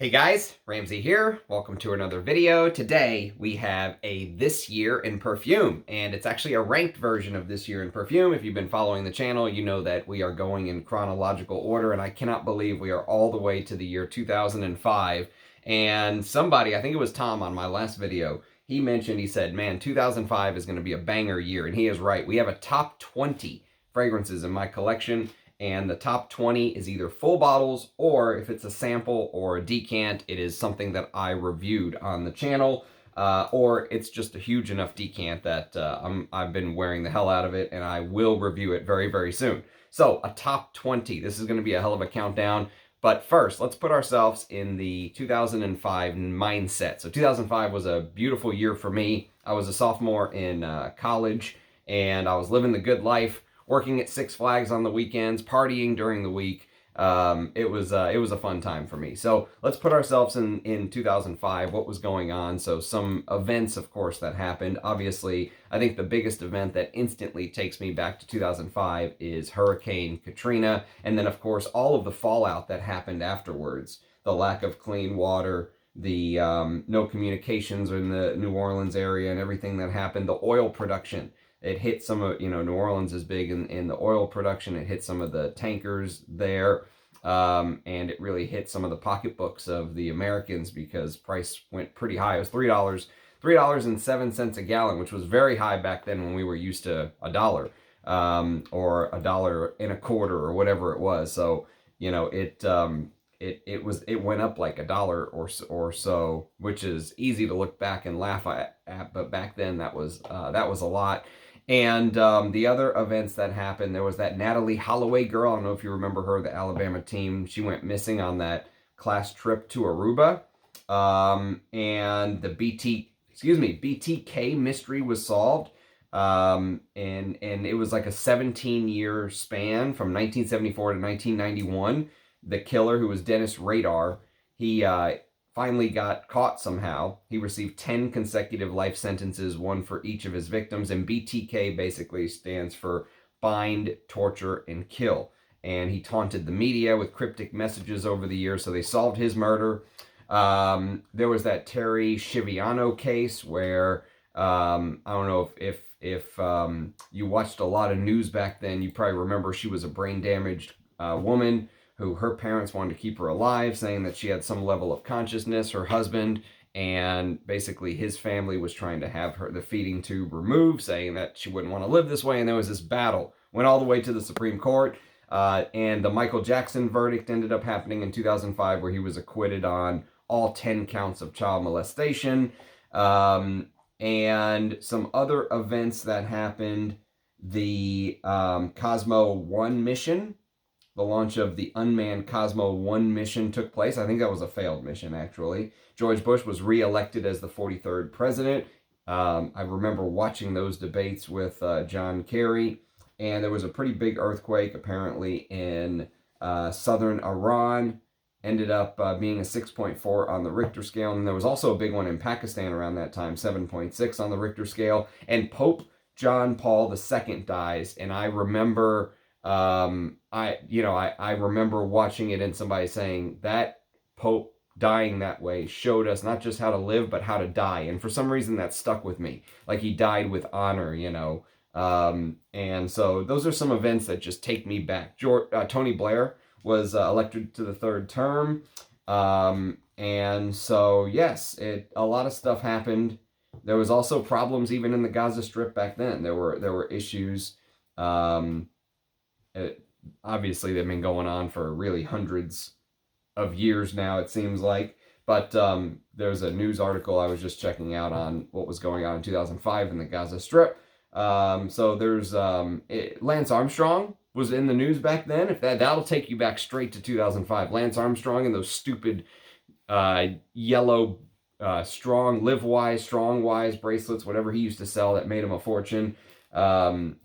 Hey guys, Ramsey here. Welcome to another video. Today we have a This Year in Perfume, and it's actually a ranked version of This Year in Perfume. If you've been following the channel, you know that we are going in chronological order, and I cannot believe we are all the way to the year 2005. And somebody, I think it was Tom on my last video, he said, man, 2005 is going to be a banger year, and he is right. We have a top 20 fragrances in my collection, and the top 20 is either full bottles, or if it's a sample or a decant, it is something that I reviewed on the channel, or it's just a huge enough decant that I've been wearing the hell out of it, and I will review it very, very soon. So a top 20, this is going to be a hell of a countdown. But first, let's put ourselves in the 2005 mindset. So 2005 was a beautiful year for me. I was a sophomore in college, and I was living the good life, working at Six Flags on the weekends, partying during the week. It was a fun time for me. So let's put ourselves in 2005, what was going on. So some events, of course, that happened. Obviously, I think the biggest event that instantly takes me back to 2005 is Hurricane Katrina. And then, of course, all of the fallout that happened afterwards. The lack of clean water, the no communications in the New Orleans area and everything that happened, the oil production. It hit some of, New Orleans is big in the oil production. It hit some of the tankers there, and it really hit some of the pocketbooks of the Americans because price went pretty high. It was $3.07 a gallon, which was very high back then when we were used to $1, or $1.25 or whatever it was. So, it went up like $1 or so, which is easy to look back and laugh at, but back then that was a lot. And the other events that happened, there was that Natalie Holloway girl. I don't know if you remember her, the Alabama team. She went missing on that class trip to Aruba. And the BTK mystery was solved. And it was like a 17-year span from 1974 to 1991. The killer, who was Dennis Radar, he finally got caught somehow. He received 10 consecutive life sentences, one for each of his victims, and BTK basically stands for bind, torture, and kill. And he taunted the media with cryptic messages over the years, so they solved his murder. There was that Terry Schiavone case where, I don't know if you watched a lot of news back then, you probably remember she was a brain-damaged woman who her parents wanted to keep her alive, saying that she had some level of consciousness, her husband, and basically his family was trying to have the feeding tube removed, saying that she wouldn't want to live this way, and there was this battle. Went all the way to the Supreme Court, and the Michael Jackson verdict ended up happening in 2005, where he was acquitted on all 10 counts of child molestation. And some other events that happened, the Cosmo 1 mission, the launch of the unmanned Cosmo 1 mission took place. I think that was a failed mission, actually. George Bush was re-elected as the 43rd president. I remember watching those debates with John Kerry, and there was a pretty big earthquake, apparently, in southern Iran. Ended up being a 6.4 on the Richter scale, and there was also a big one in Pakistan around that time, 7.6 on the Richter scale. And Pope John Paul II dies, and I remember... I remember watching it and somebody saying that Pope dying that way showed us not just how to live, but how to die. And for some reason that stuck with me. Like, he died with honor, and so those are some events that just take me back. Tony Blair was elected to the 3rd term. And so, yes, a lot of stuff happened. There was also problems even in the Gaza Strip back then. There were issues. Obviously, they've been going on for really hundreds of years now, it seems like. But there's a news article I was just checking out on what was going on in 2005 in the Gaza Strip. So there's Lance Armstrong was in the news back then. If that'll take you back straight to 2005. Lance Armstrong and those stupid yellow live wise, strong wise bracelets, whatever he used to sell that made him a fortune.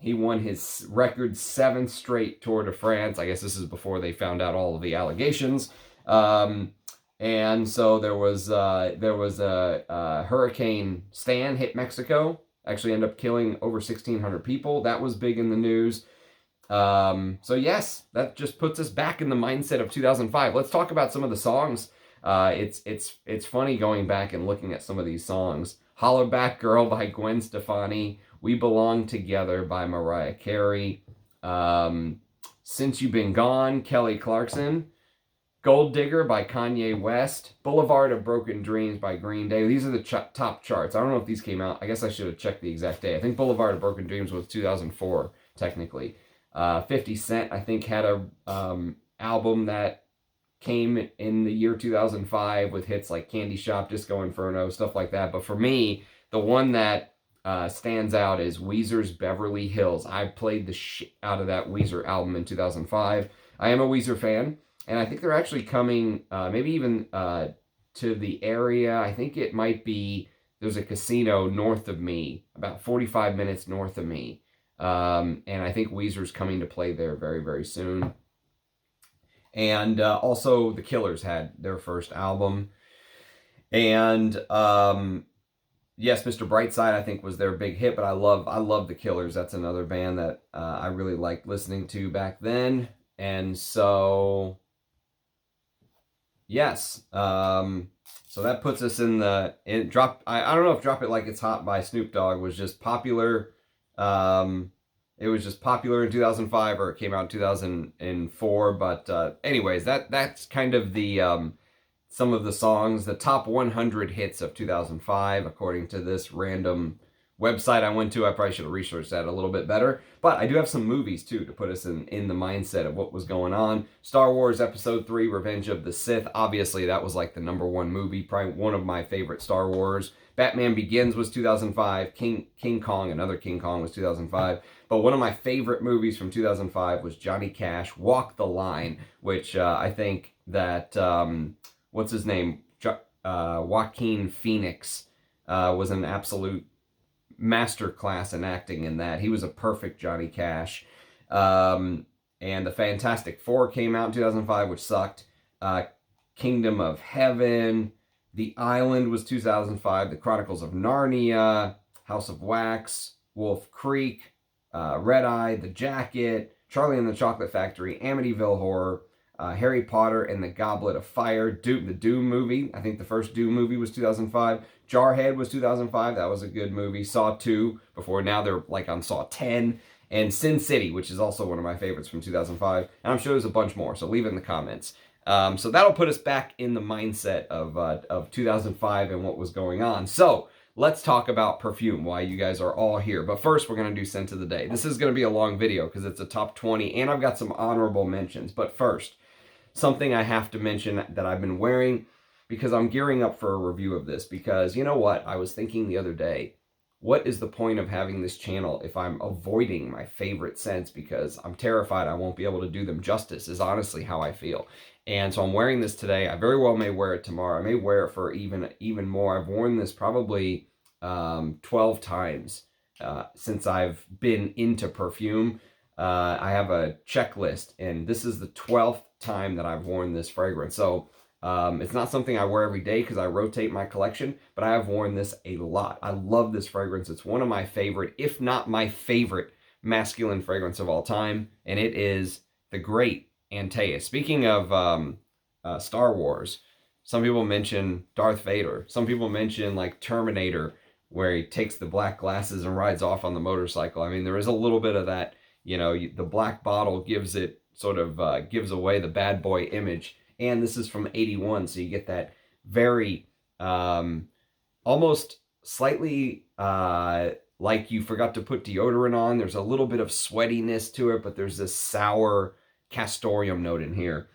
He won his record 7th straight Tour de France. I guess this is before they found out all of the allegations. And so there was a Hurricane Stan hit Mexico. Actually ended up killing over 1,600 people. That was big in the news. So yes, that just puts us back in the mindset of 2005. Let's talk about some of the songs It's funny going back and looking at some of these songs. Hollaback Girl by Gwen Stefani, We Belong Together by Mariah Carey, Since You've Been Gone, Kelly Clarkson, Gold Digger by Kanye West, Boulevard of Broken Dreams by Green Day. These are the top charts. I don't know if these came out. I guess I should have checked the exact day. I think Boulevard of Broken Dreams was 2004, technically. 50 Cent, I think, had a album that came in the year 2005 with hits like Candy Shop, Disco Inferno, stuff like that. But for me, the one that stands out is Weezer's Beverly Hills. I played the shit out of that Weezer album in 2005. I am a Weezer fan. And I think they're actually coming, maybe even to the area. I think it might be, there's a casino north of me, about 45 minutes north of me. And I think Weezer's coming to play there very, very soon. And also The Killers had their first album. And yes, Mr. Brightside, I think, was their big hit. But I love The Killers. That's another band that I really liked listening to back then. And so... yes, so that puts us in the drop. I don't know if "Drop It Like It's Hot" by Snoop Dogg was just popular. It was just popular in 2005, or it came out in 2004. But anyways, that's kind of the some of the songs, the top 100 hits of 2005, according to this random website I went to. I probably should have researched that a little bit better. But I do have some movies, too, to put us in the mindset of what was going on. Star Wars Episode 3, Revenge of the Sith. Obviously, that was like the #1 movie. Probably one of my favorite Star Wars. Batman Begins was 2005. King Kong, another King Kong, was 2005. But one of my favorite movies from 2005 was Johnny Cash, Walk the Line, which I think that, what's his name? Joaquin Phoenix was an absolute masterclass in acting in that. He was a perfect Johnny Cash. And the Fantastic Four came out in 2005, which sucked. Kingdom of Heaven, The Island was 2005. The Chronicles of Narnia, House of Wax, Wolf Creek, Red Eye, The Jacket, Charlie and the Chocolate Factory, Amityville Horror, Harry Potter and the Goblet of Fire, the Doom movie. I think the first Doom movie was 2005. Jarhead was 2005. That was a good movie. Saw 2. Now they're like on Saw 10. And Sin City, which is also one of my favorites from 2005. And I'm sure there's a bunch more, so leave it in the comments. So that'll put us back in the mindset of 2005 and what was going on. So let's talk about Perfume, why you guys are all here. But first, we're going to do Scent of the Day. This is going to be a long video because it's a top 20, and I've got some honorable mentions. But first, something I have to mention that I've been wearing because I'm gearing up for a review of this. Because you know what? I was thinking the other day, what is the point of having this channel if I'm avoiding my favorite scents because I'm terrified I won't be able to do them justice, is honestly how I feel. And so I'm wearing this today. I very well may wear it tomorrow. I may wear it for even more. I've worn this probably 12 times since I've been into perfume. I have a checklist, and this is the 12th time that I've worn this fragrance. So it's not something I wear every day because I rotate my collection, but I have worn this a lot. I love this fragrance. It's one of my favorite, if not my favorite, masculine fragrance of all time, and it is the great Antaeus. Speaking of Star Wars, some people mention Darth Vader. Some people mention like Terminator, where he takes the black glasses and rides off on the motorcycle. I mean, there is a little bit of that, you know, the black bottle gives it sort of gives away the bad boy image. And this is from 81, so you get that very almost slightly like you forgot to put deodorant on. There's a little bit of sweatiness to it, but there's this sour castoreum note in here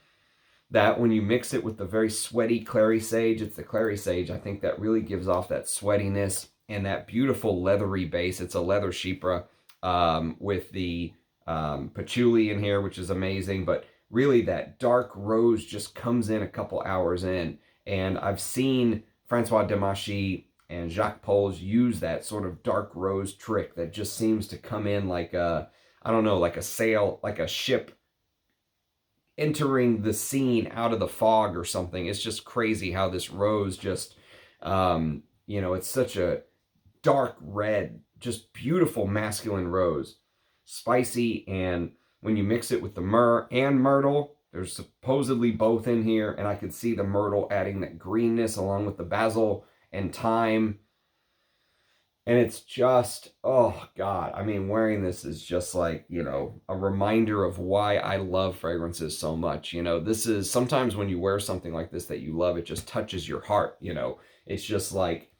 that when you mix it with the very sweaty clary sage, it's the clary sage, I think that really gives off that sweatiness and that beautiful leathery base. It's a leather chypre with the patchouli in here, which is amazing, but really that dark rose just comes in a couple hours in. And I've seen Francois Demachy and Jacques Polls use that sort of dark rose trick that just seems to come in like a, I don't know, like a sail, like a ship entering the scene out of the fog or something. It's just crazy how this rose just, you know, it's such a dark red, just beautiful masculine rose. Spicy, and when you mix it with the myrrh and myrtle, There's supposedly both in here, and I could see the myrtle adding that greenness along with the basil and thyme. And it's just, oh God, I mean, wearing this is just like, you know, a reminder of why I love fragrances so much. You know, this is sometimes when you wear something like this that you love, it just touches your heart, you know. It's just like,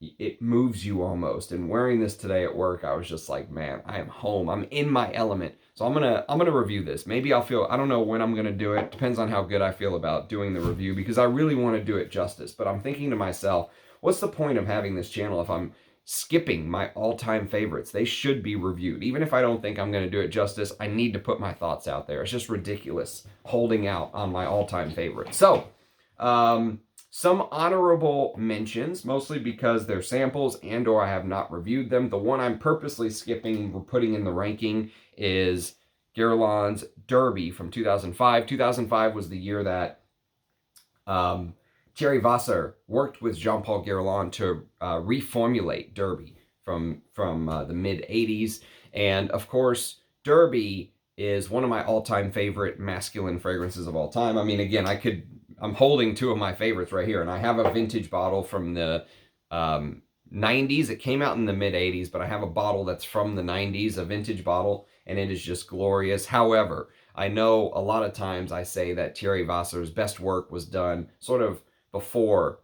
it moves you almost. And wearing this today at work, I was just like, man, I am home. I'm in my element. So I'm gonna review this. Maybe I'll feel, I don't know when I'm gonna do it. Depends on how good I feel about doing the review, because I really want to do it justice. But I'm thinking to myself, what's the point of having this channel if I'm skipping my all-time favorites? They should be reviewed. Even if I don't think I'm going to do it justice, I need to put my thoughts out there. It's just ridiculous holding out on my all-time favorites. So, some honorable mentions, mostly because they're samples and or I have not reviewed them. The one I'm purposely skipping, we're putting in the ranking, is Guerlain's Derby from 2005. 2005 was the year that Thierry Vasseur worked with Jean-Paul Guerlain to reformulate Derby from the mid-'80s. And of course, Derby is one of my all-time favorite masculine fragrances of all time. I mean, again, I'm holding two of my favorites right here, and I have a vintage bottle from the 90s. It came out in the mid-'80s, but I have a bottle that's from the 90s, a vintage bottle, and it is just glorious. However, I know a lot of times I say that Thierry Vasseur's best work was done sort of before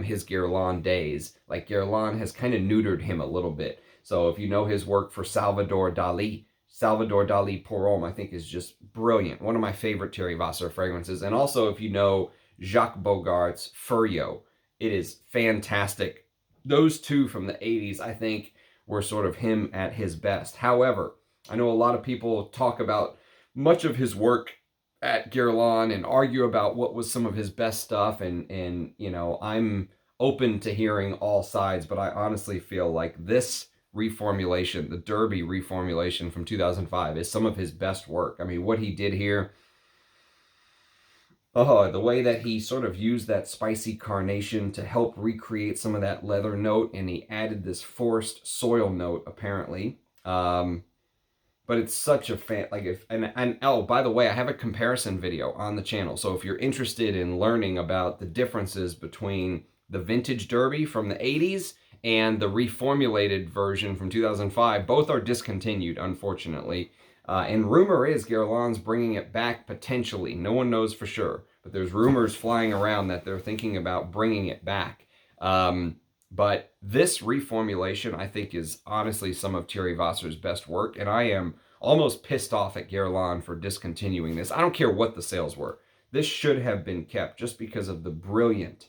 his Guerlain days. Like, Guerlain has kind of neutered him a little bit. So if you know his work for Salvador Dali Pour Homme, I think is just brilliant. One of my favorite Thierry Vasseur fragrances. And also if you know Jacques Bogart's Furio, it is fantastic. Those two from the 80s, I think, were sort of him at his best. However, I know a lot of people talk about much of his work at Guerlain and argue about what was some of his best stuff, and you know, I'm open to hearing all sides, but I honestly feel like this reformulation, the Derby reformulation from 2005, is some of his best work. I mean, what he did here, the way that he sort of used that spicy carnation to help recreate some of that leather note, and he added this forest soil note, apparently. But it's such a fan, like, and oh, by the way, I have a comparison video on the channel. So if you're interested in learning about the differences between the vintage Derby from the 80s and the reformulated version from 2005, both are discontinued, unfortunately. And rumor is Guerlain's bringing it back potentially. No one knows for sure, but there's rumors flying around that they're thinking about bringing it back. But this reformulation, I think, is honestly some of Thierry Vasseur's best work, and I am almost pissed off at Guerlain for discontinuing this. I don't care what the sales were. This should have been kept just because of the brilliant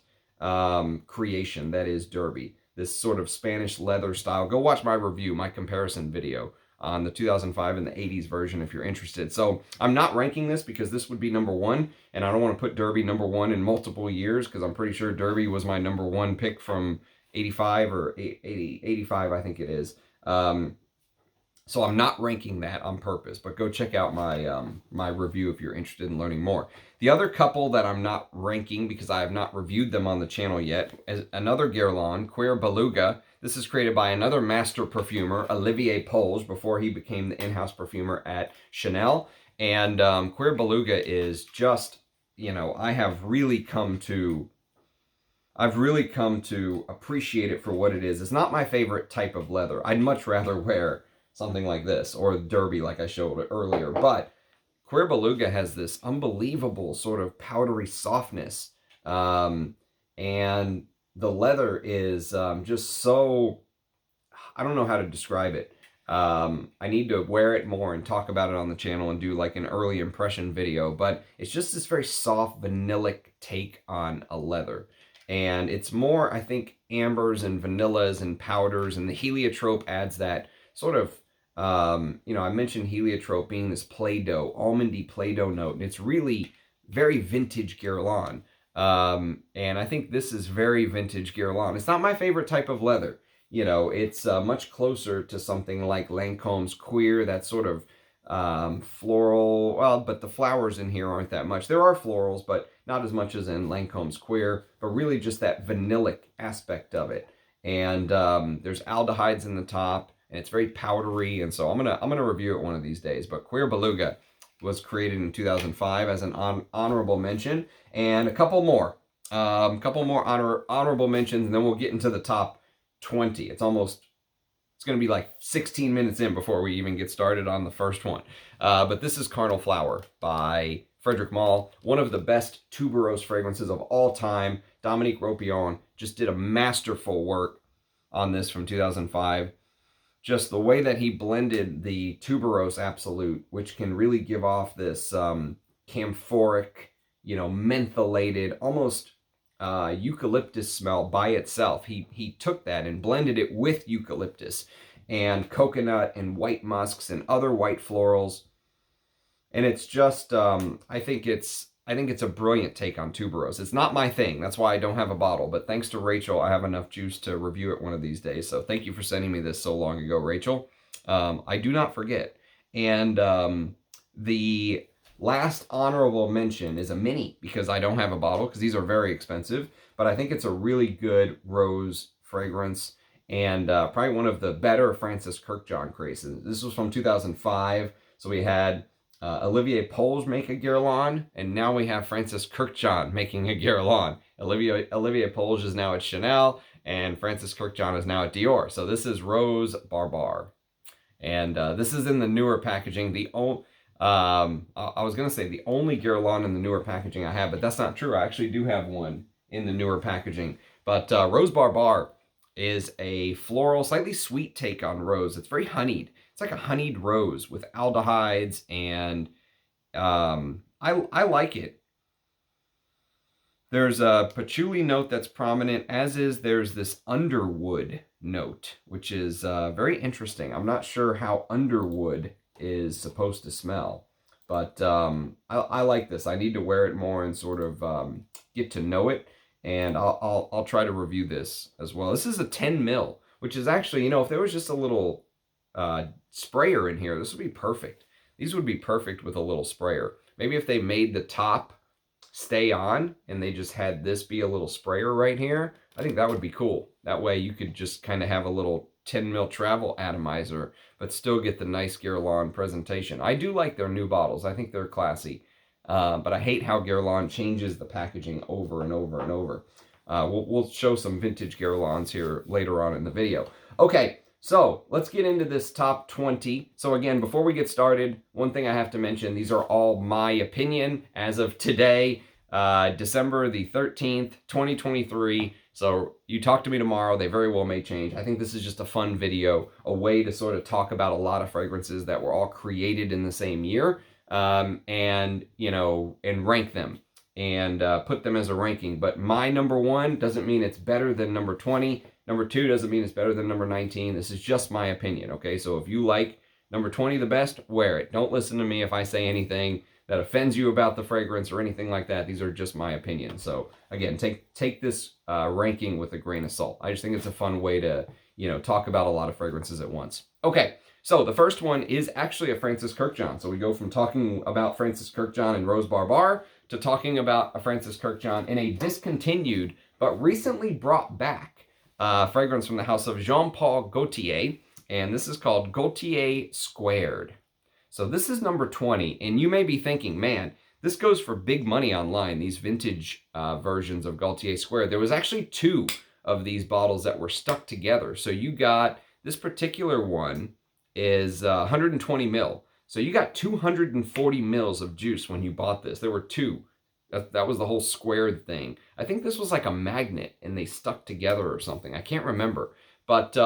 creation that is Derby. This sort of Spanish leather style. Go watch my review, my comparison video on the 2005 and the 80s version if you're interested. So I'm not ranking this because this would be number one, and I don't want to put Derby number one in multiple years, because I'm pretty sure Derby was my number one pick from 85 or 85, I think it is. So I'm not ranking that on purpose, but go check out my my review if you're interested in learning more. The other couple that I'm not ranking because I have not reviewed them on the channel yet is another Guerlain, Cuir Beluga. This is created by another master perfumer, Olivier Polge, before he became the in-house perfumer at Chanel. And Cuir Beluga is just, you know, I've really come to appreciate it for what it is. It's not my favorite type of leather. I'd much rather wear something like this, or Derby like I showed earlier. But Cuir Beluga has this unbelievable sort of powdery softness. And the leather is just so, I don't know how to describe it. I need to wear it more and talk about it on the channel and do like an early impression video. But it's just this very soft, vanillic take on a leather. And it's more, I think, ambers and vanillas and powders, and the heliotrope adds that sort of, you know, I mentioned heliotrope being this Play-Doh, almondy Play-Doh note, and it's really very vintage Guerlain. And I think this is very vintage Guerlain. It's not my favorite type of leather. You know, it's much closer to something like Lancome's Cuir, that sort of floral, well, but the flowers in here aren't that much. There are florals, but not as much as in Lancome's Cuir, but really just that vanillic aspect of it. And there's aldehydes in the top, and it's very powdery, and so I'm gonna review it one of these days. But Cuir Beluga, was created in 2005 as an honorable mention, and a couple more. Honorable mentions, and then we'll get into the top 20. It's going to be like 16 minutes in before we even get started on the first one. But this is Carnal Flower by Frederic Malle, one of the best tuberose fragrances of all time. Dominique Ropion just did a masterful work on this from 2005. Just the way that he blended the tuberose absolute, which can really give off this camphoric, mentholated, almost eucalyptus smell by itself. He took that and blended it with eucalyptus and coconut and white musks and other white florals, and it's just I think it's a brilliant take on tuberose. It's not my thing, that's why I don't have a bottle, but thanks to Rachel, I have enough juice to review it one of these days. So thank you for sending me this so long ago, Rachel. I do not forget. And the last honorable mention is a mini, because I don't have a bottle, because these are very expensive, but I think it's a really good rose fragrance, and probably one of the better Francis Kirkjohn creations. This was from 2005, so we had Olivier Polge make a Guerlain, and now we have Francis Kirkjohn making a Guerlain. Olivier Polge is now at Chanel, and Francis Kirkjohn is now at Dior. So this is Rose Barbare, and this is in the newer packaging. I was going to say the only Guerlain in the newer packaging I have, but that's not true. I actually do have one in the newer packaging. But Rose Barbare is a floral, slightly sweet take on rose. It's very honeyed. It's like a honeyed rose with aldehydes, and I like it. There's a patchouli note that's prominent, as is there's this underwood note, which is very interesting. I'm not sure how underwood is supposed to smell, but I like this. I need to wear it more and sort of get to know it, and I'll try to review this as well. This is a 10 mil, which is actually, if there was just a little sprayer in here, this would be perfect. These would be perfect with a little sprayer. Maybe if they made the top stay on and they just had this be a little sprayer right here, I think that would be cool. That way you could just kind of have a little 10 mil travel atomizer, but still get the nice Guerlain presentation. I do like their new bottles. I think they're classy. But I hate how Guerlain changes the packaging over and over and over. We'll show some vintage Guerlains here later on in the video. Okay, so let's get into this top 20. So again, before we get started, one thing I have to mention, these are all my opinion as of today, December the 13th, 2023. So you talk to me tomorrow, they very well may change. I think this is just a fun video, a way to sort of talk about a lot of fragrances that were all created in the same year, and rank them and put them as a ranking. But my number 1 doesn't mean it's better than number 20. Number 2 doesn't mean it's better than number 19. This is just my opinion, okay? So if you like number 20 the best, wear it. Don't listen to me if I say anything that offends you about the fragrance or anything like that. These are just my opinions. So again, take this ranking with a grain of salt. I just think it's a fun way to, talk about a lot of fragrances at once. Okay, so the first one is actually a Francis Kirkjohn. So we go from talking about Francis Kirkjohn and Rose Barbare to talking about a Francis Kirkjohn in a discontinued but recently brought back fragrance from the house of Jean-Paul Gaultier, and this is called Gaultier². So this is number 20, and you may be thinking, man, this goes for big money online, these vintage versions of Gaultier². There was actually 2 of these bottles that were stuck together. So you got, this particular one is 120 mil. So you got 240 mils of juice when you bought this. There were 2. That was the whole squared thing. I think this was like a magnet and they stuck together or something. I can't remember. But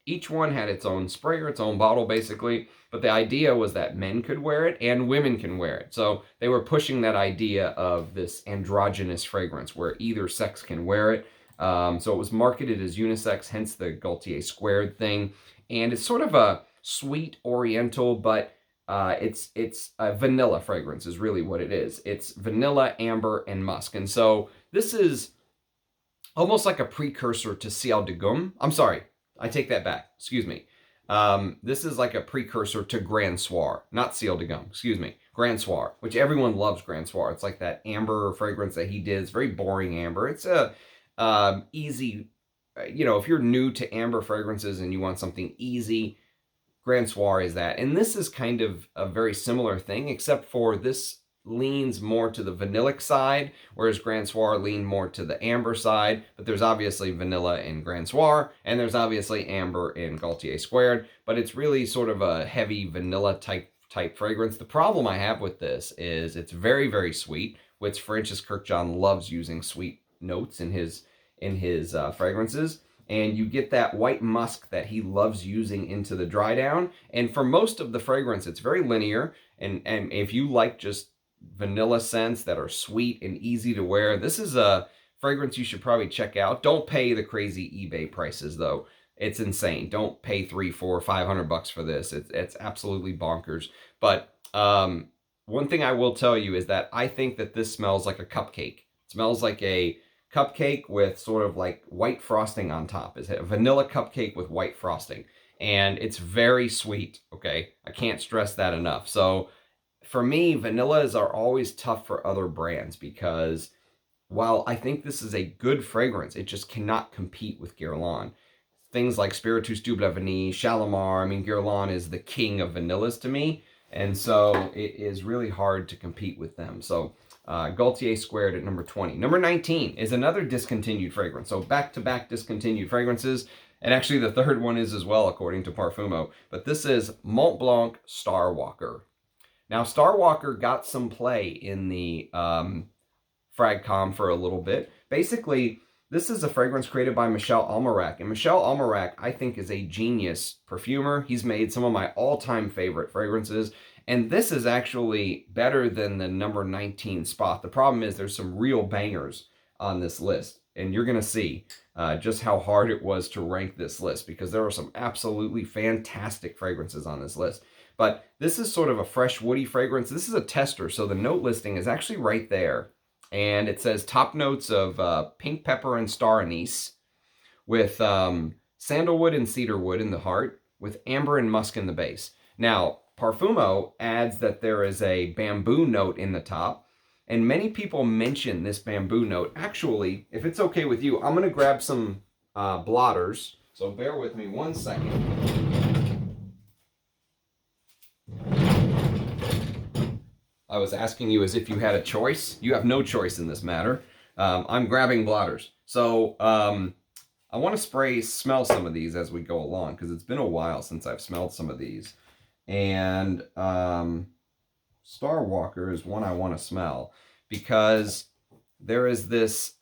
each one had its own sprayer, its own bottle basically. But the idea was that men could wear it and women can wear it. So they were pushing that idea of this androgynous fragrance where either sex can wear it. So it was marketed as unisex, hence the Gaultier² thing. And it's sort of a sweet oriental, but it's a vanilla fragrance is really what it is. It's vanilla, amber, and musk. And so this is almost like a precursor to Ciel de Gomme. I'm sorry, I take that back. Excuse me. This is like a precursor to Grand Soir, not Ciel de Gomme, excuse me, Grand Soir, which everyone loves Grand Soir. It's like that amber fragrance that he did. It's very boring amber. It's a easy, if you're new to amber fragrances and you want something easy, Grand Soir is that. And this is kind of a very similar thing, except for this leans more to the vanillic side, whereas Grand Soir leaned more to the amber side. But there's obviously vanilla in Grand Soir, and there's obviously amber in Gaultier², but it's really sort of a heavy vanilla type fragrance. The problem I have with this is it's very, very sweet, which Francis Kirkjohn loves using sweet notes in his fragrances. And you get that white musk that he loves using into the dry down. And for most of the fragrance, it's very linear. And if you like just vanilla scents that are sweet and easy to wear, this is a fragrance you should probably check out. Don't pay the crazy eBay prices though. It's insane. Don't pay $300, $400, $500 for this. It's absolutely bonkers. But one thing I will tell you is that I think that this smells like a cupcake. It smells like a cupcake with sort of like white frosting on top. It's a vanilla cupcake with white frosting. And it's very sweet, okay? I can't stress that enough. So for me, vanillas are always tough for other brands because while I think this is a good fragrance, it just cannot compete with Guerlain. Things like Spiritus Double Vanille, Shalimar, I mean, Guerlain is the king of vanillas to me. And so it is really hard to compete with them. So Gaultier² at number 20. Number 19 is another discontinued fragrance. So back-to-back discontinued fragrances. And actually the third one is as well, according to Parfumo. But this is Montblanc Starwalker. Now, Starwalker got some play in the Fragcom for a little bit. Basically, this is a fragrance created by Michel Almerac. And Michel Almerac, I think, is a genius perfumer. He's made some of my all-time favorite fragrances. And this is actually better than the number 19 spot. The problem is there's some real bangers on this list. And you're going to see just how hard it was to rank this list because there are some absolutely fantastic fragrances on this list. But this is sort of a fresh woody fragrance. This is a tester, so the note listing is actually right there. And it says top notes of pink pepper and star anise with sandalwood and cedarwood in the heart with amber and musk in the base. Now, Parfumo adds that there is a bamboo note in the top. And many people mention this bamboo note. Actually, if it's okay with you, I'm going to grab some blotters. So bear with me one second. I was asking you as if you had a choice. You have no choice in this matter. I'm grabbing blotters. So I want to smell some of these as we go along because it's been a while since I've smelled some of these. And Starwalker is one I want to smell because there is this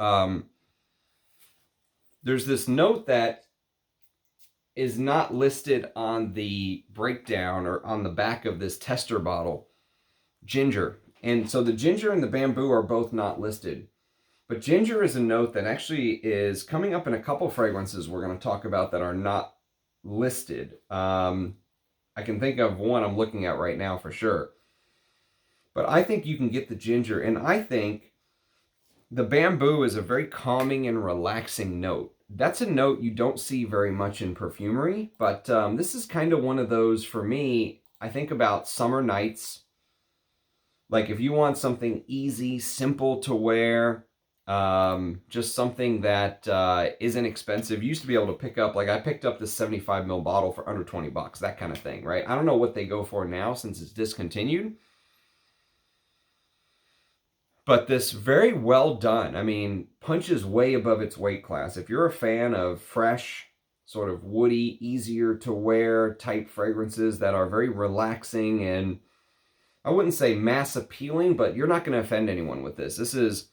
there's this note that is not listed on the breakdown or on the back of this tester bottle. Ginger. And so the ginger and the bamboo are both not listed. But ginger is a note that actually is coming up in a couple fragrances we're going to talk about that are not listed. I can think of one I'm looking at right now for sure. But I think you can get the ginger. And I think the bamboo is a very calming and relaxing note. That's a note you don't see very much in perfumery. But this is kind of one of those, for me, I think about summer nights. Like if you want something easy, simple to wear, just something that isn't expensive. You used to be able to pick up, like I picked up this 75 ml bottle for under 20 bucks, that kind of thing, right? I don't know what they go for now since it's discontinued. But this very well done, I mean, punches way above its weight class. If you're a fan of fresh, sort of woody, easier to wear type fragrances that are very relaxing and I wouldn't say mass appealing, but you're not going to offend anyone with this. This is,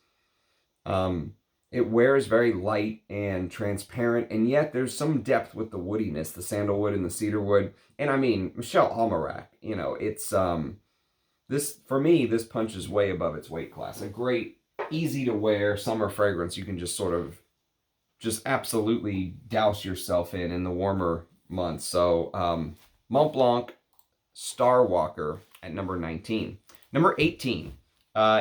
it wears very light and transparent, and yet there's some depth with the woodiness, the sandalwood and the cedarwood. And I mean, Michel Almerac, you know, it's, this, for me, this punches way above its weight class. A great, easy to wear summer fragrance you can just sort of, just absolutely douse yourself in the warmer months. So, Montblanc Starwalker at number 19. Number 18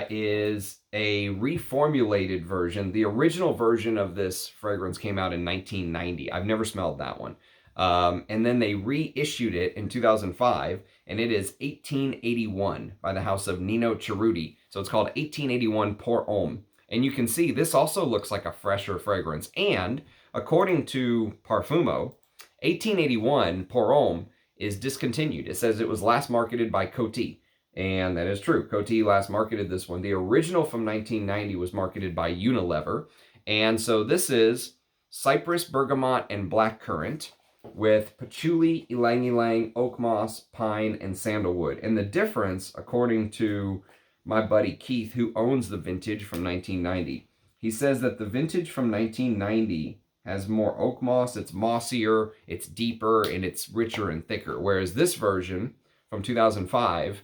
is a reformulated version. The original version of this fragrance came out in 1990. I've never smelled that one. And then they reissued it in 2005, and it is 1881 by the house of Nino Cerruti. So it's called 1881 Pour Homme. And you can see this also looks like a fresher fragrance. And according to Parfumo, 1881 Pour Homme is discontinued. It says it was last marketed by Coty, and that is true. Coty last marketed this one. The original from 1990 was marketed by Unilever, and so this is cypress, bergamot, and blackcurrant with patchouli, ylang-ylang, oak moss, pine, and sandalwood. And the difference, according to my buddy Keith, who owns the vintage from 1990, he says that the vintage from 1990 has more oak moss, it's mossier, it's deeper, and it's richer and thicker. Whereas this version from 2005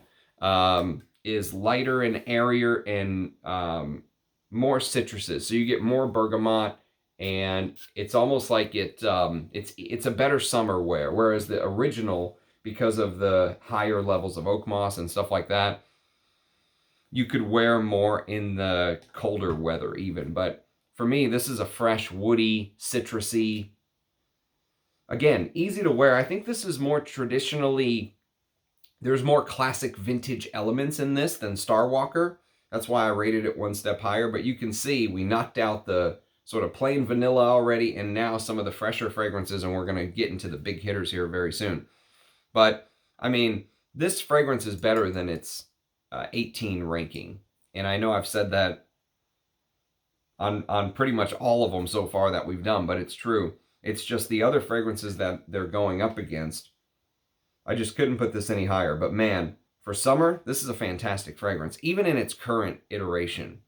is lighter and airier and more citruses. So you get more bergamot, and it's almost like it's a better summer wear. Whereas the original, because of the higher levels of oak moss and stuff like that, you could wear more in the colder weather even. But for me, this is a fresh, woody, citrusy, again, easy to wear. I think this is more traditionally, there's more classic vintage elements in this than Starwalker. That's why I rated it one step higher. But you can see we knocked out the sort of plain vanilla already, and now some of the fresher fragrances, and we're going to get into the big hitters here very soon. But, I mean, this fragrance is better than its 18 ranking. And I know I've said that on pretty much all of them so far that we've done, but it's true. It's just the other fragrances that they're going up against. I just couldn't put this any higher. But man, for summer, this is a fantastic fragrance, even in its current iteration.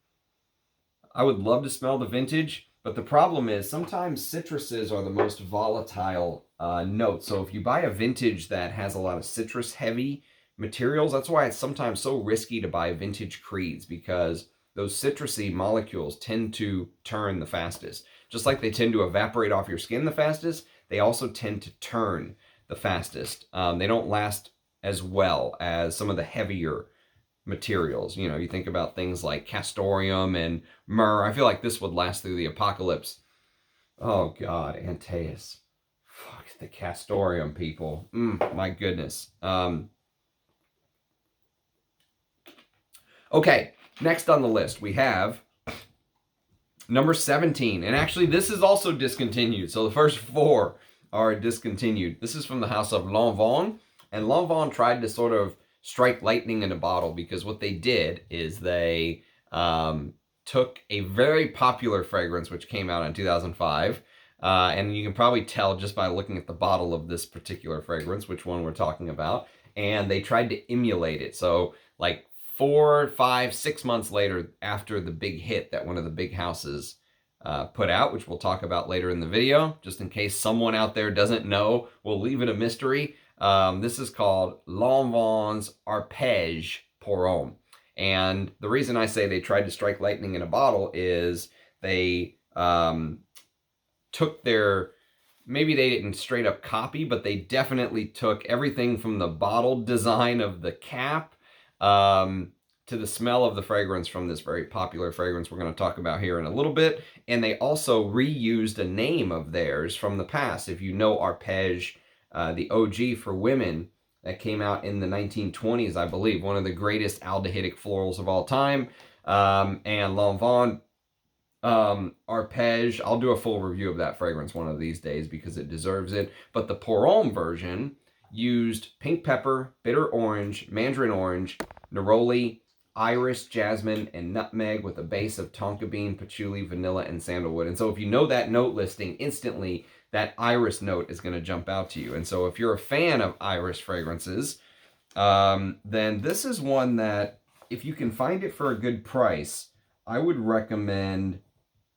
I would love to smell the vintage, but the problem is sometimes citruses are the most volatile notes. So if you buy a vintage that has a lot of citrus-heavy materials, that's why it's sometimes so risky to buy vintage creeds, because those citrusy molecules tend to turn the fastest. Just like they tend to evaporate off your skin the fastest, they also tend to turn the fastest. They don't last as well as some of the heavier materials. You know, you think about things like castoreum and myrrh. I feel like this would last through the apocalypse. Oh God, Antaeus. Fuck the castoreum, people. My goodness. Okay, next on the list we have number 17. And actually this is also discontinued. So the first 4 are discontinued. This is from the house of Lanvin. And Lanvin tried to sort of strike lightning in a bottle, because what they did is they took a very popular fragrance which came out in 2005. And you can probably tell just by looking at the bottle of this particular fragrance which one we're talking about. And they tried to emulate it. So like 4, 5, 6 months later, after the big hit that one of the big houses put out, which we'll talk about later in the video, just in case someone out there doesn't know, we'll leave it a mystery. This is called Lanvin's Arpege pour Homme. And the reason I say they tried to strike lightning in a bottle is they took their, maybe they didn't straight up copy, but they definitely took everything from the bottle design of the cap to the smell of the fragrance from this very popular fragrance we're going to talk about here in a little bit. And they also reused a name of theirs from the past. If you know Arpege, the OG for women that came out in the 1920s, I believe, one of the greatest aldehydic florals of all time. And Lanvin Arpege, I'll do a full review of that fragrance one of these days because it deserves it. But the pour Homme version used pink pepper, bitter orange, mandarin orange, neroli, iris, jasmine, and nutmeg with a base of tonka bean, patchouli, vanilla, and sandalwood. And so if you know that note listing, instantly that iris note is going to jump out to you. And so if you're a fan of iris fragrances, then this is one that, if you can find it for a good price, I would recommend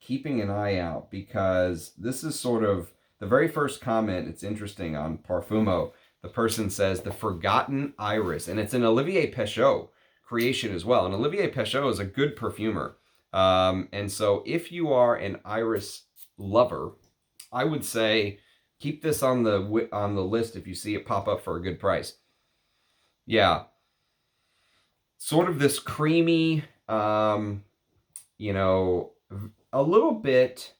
keeping an eye out, because this is sort of the very first comment. It's interesting on Parfumo. The person says the forgotten iris, and it's an Olivier Pechot creation as well. And Olivier Pechot is a good perfumer. And so if you are an iris lover, I would say keep this on the list if you see it pop up for a good price. Yeah. Sort of this creamy, you know, a little bit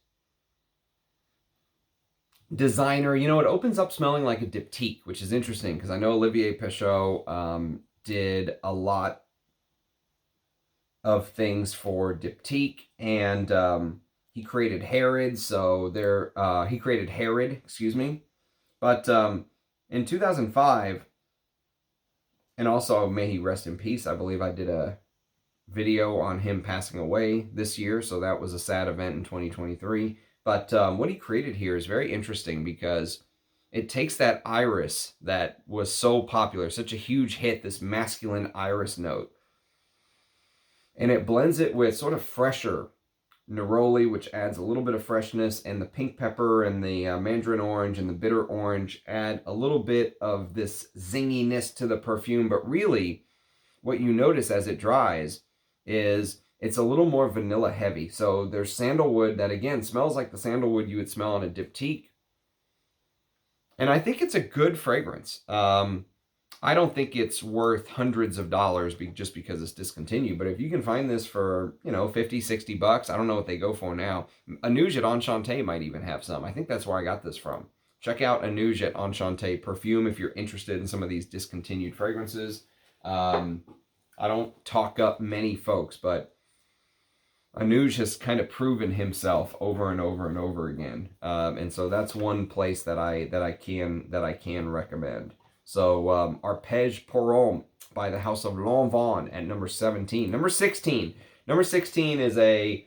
designer. You know, it opens up smelling like a diptyque, which is interesting because I know Olivier Pechot did a lot of things for diptyque, and he created Herod, so there he created Herod, excuse me. But In 2005, and also may he rest in peace, I believe I did a video on him passing away this year, so that was a sad event in 2023. But what he created here is very interesting because it takes that iris that was so popular, such a huge hit, this masculine iris note, and it blends it with sort of fresher neroli, which adds a little bit of freshness, and the pink pepper and the mandarin orange and the bitter orange add a little bit of this zinginess to the perfume. But really, what you notice as it dries is it's a little more vanilla heavy. So there's sandalwood that, again, smells like the sandalwood you would smell on a diptyque. And I think it's a good fragrance. I don't think it's worth hundreds of dollars just because it's discontinued. But if you can find this for, you know, 50, 60 bucks, I don't know what they go for now. Anouge at Enchanté might even have some. I think that's where I got this from. Check out Anouge at Enchanté Perfume if you're interested in some of these discontinued fragrances. I don't talk up many folks, but Anouge has kind of proven himself over and over and over again, and so that's one place that I can recommend. So Arpege pour Homme by the House of Lanvin at number 17. Number 16. Number 16 is a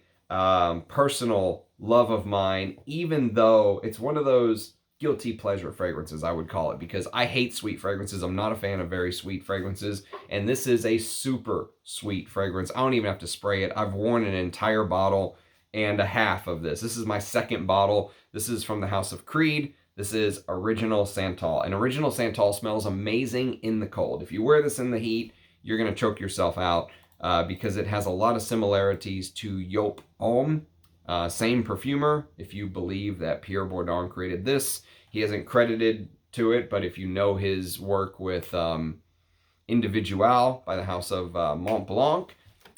personal love of mine, even though it's one of those guilty pleasure fragrances, I would call it, because I hate sweet fragrances. I'm not a fan of very sweet fragrances, and this is a super sweet fragrance. I don't even have to spray it. I've worn an entire bottle and a half of this. This is my second bottle. This is from the House of Creed. This is Original Santal, and Original Santal smells amazing in the cold. If you wear this in the heat, you're going to choke yourself out because it has a lot of similarities to Homme. Same perfumer, if you believe that Pierre Bourdon created this. He isn't credited to it, but if you know his work with Individual by the House of Montblanc,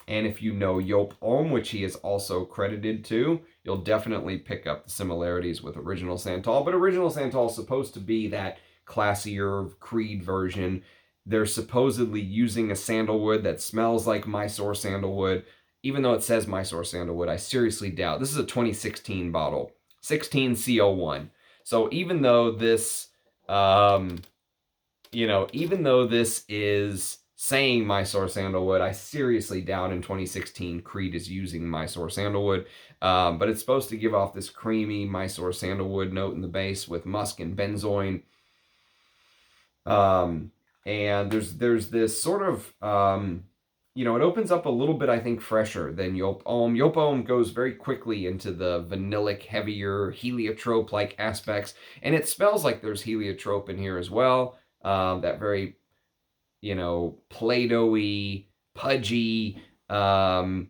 and if you know Homme, which he is also credited to, you'll definitely pick up the similarities with Original Santal. But Original Santal is supposed to be that classier Creed version. They're supposedly using a sandalwood that smells like Mysore sandalwood. Even though it says Mysore sandalwood, I seriously doubt. This is a 2016 bottle, 16 CO1. So even though this, even though this is saying Mysore sandalwood, I seriously doubt in 2016 Creed is using Mysore sandalwood. But it's supposed to give off this creamy Mysore sandalwood note in the base with musk and benzoin. And there's this sort of it opens up a little bit, I think, fresher than Homme. Homme goes very quickly into the vanillic, heavier, heliotrope-like aspects, and it smells like there's heliotrope in here as well. That very, Play-Doh-y, pudgy, that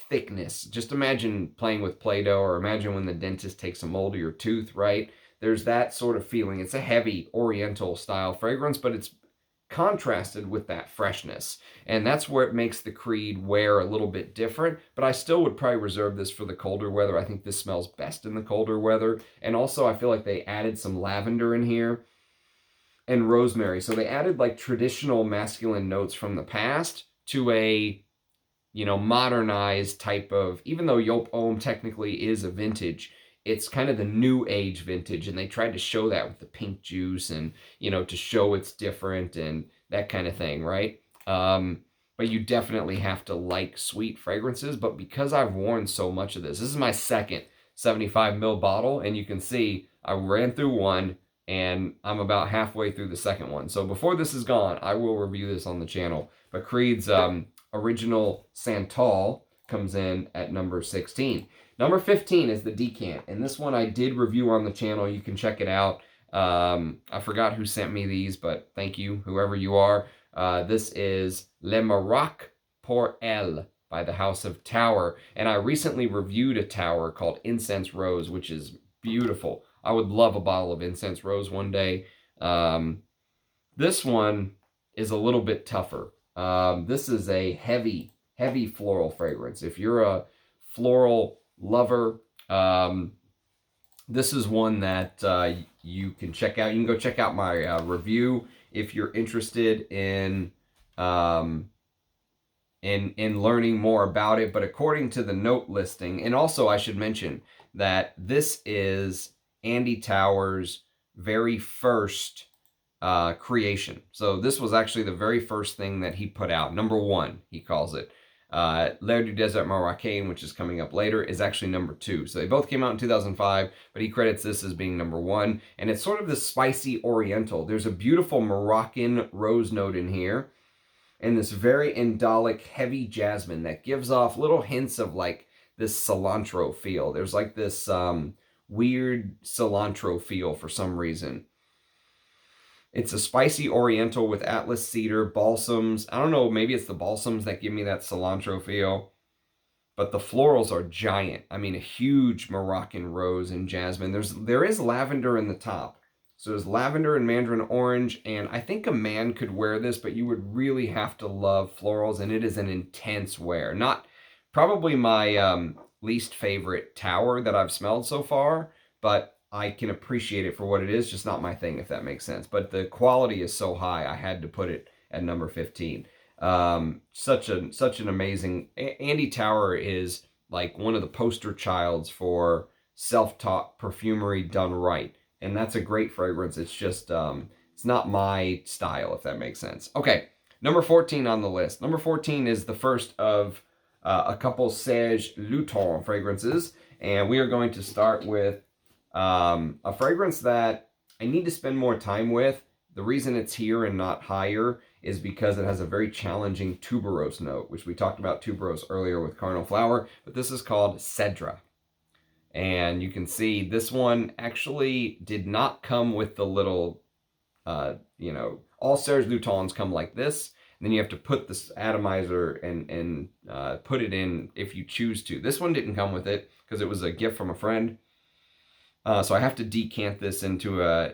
thickness. Just imagine playing with Play-Doh, or imagine when the dentist takes a mold of your tooth, right? There's that sort of feeling. It's a heavy Oriental style fragrance, but it's contrasted with that freshness, and that's where it makes the Creed wear a little bit different. But I still would probably reserve this for the colder weather. I think this smells best in the colder weather, and also I feel like they added some lavender in here and rosemary, so they added like traditional masculine notes from the past to a modernized type of, even though Homme technically is a vintage, it's kind of the new age vintage, and they tried to show that with the pink juice and, to show it's different and that kind of thing, right? But you definitely have to like sweet fragrances. But because I've worn so much of this is my second 75 ml bottle, and you can see I ran through one and I'm about halfway through the second one. So before this is gone, I will review this on the channel. But Creed's Original Santal comes in at number 16. Number 15 is the Decant, and this one I did review on the channel. You can check it out. I forgot who sent me these, but thank you, whoever you are. This is Le Maroc pour Elle by the House of Tower, and I recently reviewed a tower called Incense Rose, which is beautiful. I would love a bottle of Incense Rose one day. This one is a little bit tougher. This is a heavy, heavy floral fragrance. If you're a floral lover, this is one that you can check out. You can go check out my review if you're interested in learning more about it. But according to the note listing, and also I should mention that this is Andy Towers' very first creation. So this was actually the very first thing that he put out. Number 1, he calls it. L'air du désert marocain, which is coming up later, is actually number 2. So they both came out in 2005, but he credits this as being number 1. And it's sort of this spicy oriental. There's a beautiful Moroccan rose note in here, and this very indolic, heavy jasmine that gives off little hints of like this cilantro feel. There's like this weird cilantro feel for some reason. It's a spicy oriental with Atlas cedar, balsams. I don't know, maybe it's the balsams that give me that cilantro feel. But the florals are giant. I mean, a huge Moroccan rose and jasmine. There is lavender in the top. So there's lavender and mandarin orange, and I think a man could wear this, but you would really have to love florals, and it is an intense wear. Not probably my least favorite tower that I've smelled so far, but I can appreciate it for what it is, just not my thing, if that makes sense. But the quality is so high, I had to put it at number 15. Such an amazing... Andy Tower is like one of the poster childs for self-taught perfumery done right. And that's a great fragrance. It's just, it's not my style, if that makes sense. Okay, number 14 on the list. Number 14 is the first of a couple Serge Lutens fragrances. And we are going to start with a fragrance that I need to spend more time with. The reason it's here and not higher is because it has a very challenging tuberose note, which we talked about tuberose earlier with Carnal Flower, but this is called Cedre. And you can see this one actually did not come with the little, all Serge Lutens come like this. And then you have to put this atomizer and put it in if you choose to. This one didn't come with it because it was a gift from a friend. So I have to decant this into a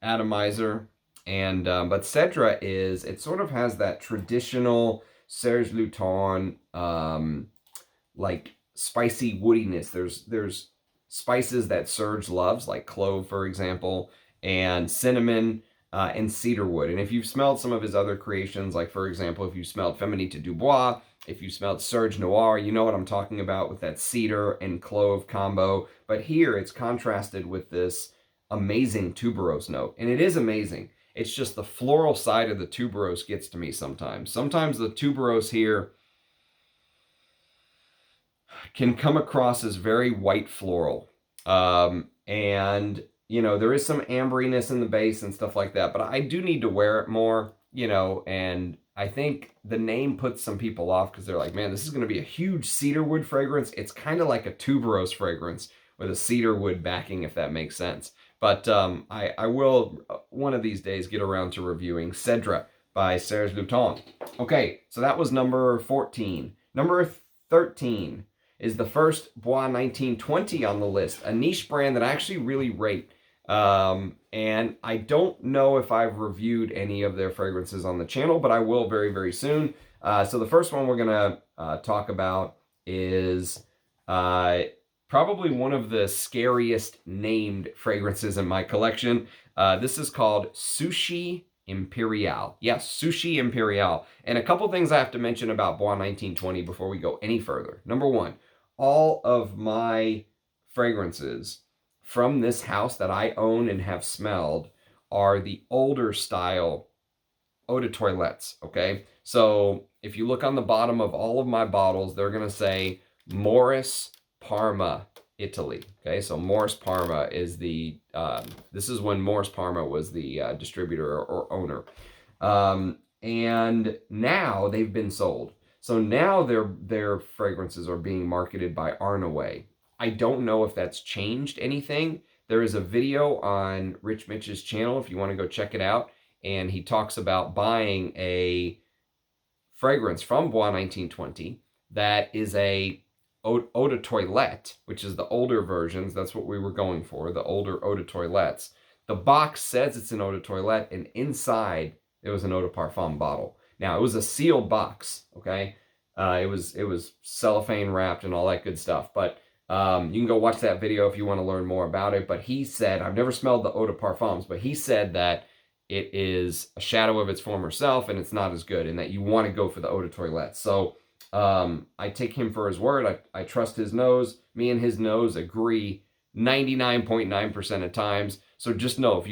atomizer. And but Cedre it sort of has that traditional Serge Lutens like spicy woodiness. There's spices that Serge loves, like clove, for example, and cinnamon and cedarwood. And if you've smelled some of his other creations, like for example, if you smelled Féminité du Bois, if you smelled Serge Noir, you know what I'm talking about with that cedar and clove combo. But here it's contrasted with this amazing tuberose note. And it is amazing. It's just the floral side of the tuberose gets to me sometimes. Sometimes the tuberose here can come across as very white floral. And, there is some amberiness in the base and stuff like that. But I do need to wear it more, and I think the name puts some people off because they're like, man, this is going to be a huge cedarwood fragrance. It's kind of like a tuberose fragrance with a cedarwood backing, if that makes sense. But I will, one of these days, get around to reviewing Cedre by Serge Lutens. Okay, so that was number 14. Number 13 is the first Bois 1920 on the list, a niche brand that I actually really rate. And I don't know if I've reviewed any of their fragrances on the channel, but I will very, very soon. So the first one we're going to talk about is probably one of the scariest named fragrances in my collection. This is called Sushi Imperial. Yes, Sushi Imperial. And a couple things I have to mention about Bois 1920 before we go any further. Number one, all of my fragrances from this house that I own and have smelled are the older style eau de toilettes, okay? So if you look on the bottom of all of my bottles, they're going to say Morris Parma, Italy, okay? So Morris Parma is the, this is when Morris Parma was the distributor or owner. And now they've been sold. So now their fragrances are being marketed by Arnaway. I don't know if that's changed anything. There is a video on Rich Mitch's channel if you want to go check it out. And he talks about buying a fragrance from Bois 1920 that is a eau de toilette, which is the older versions. That's what we were going for, the older eau de toilettes. The box says it's an eau de toilette, and inside it was an eau de parfum bottle. Now, it was a sealed box, okay? It was cellophane wrapped and all that good stuff. But you can go watch that video if you want to learn more about it. But he said, I've never smelled the eau de parfums, but he said that it is a shadow of its former self and it's not as good, and that you want to go for the eau de toilette. So I take him for his word. I trust his nose. Me and his nose agree 99.9% of times. So just know,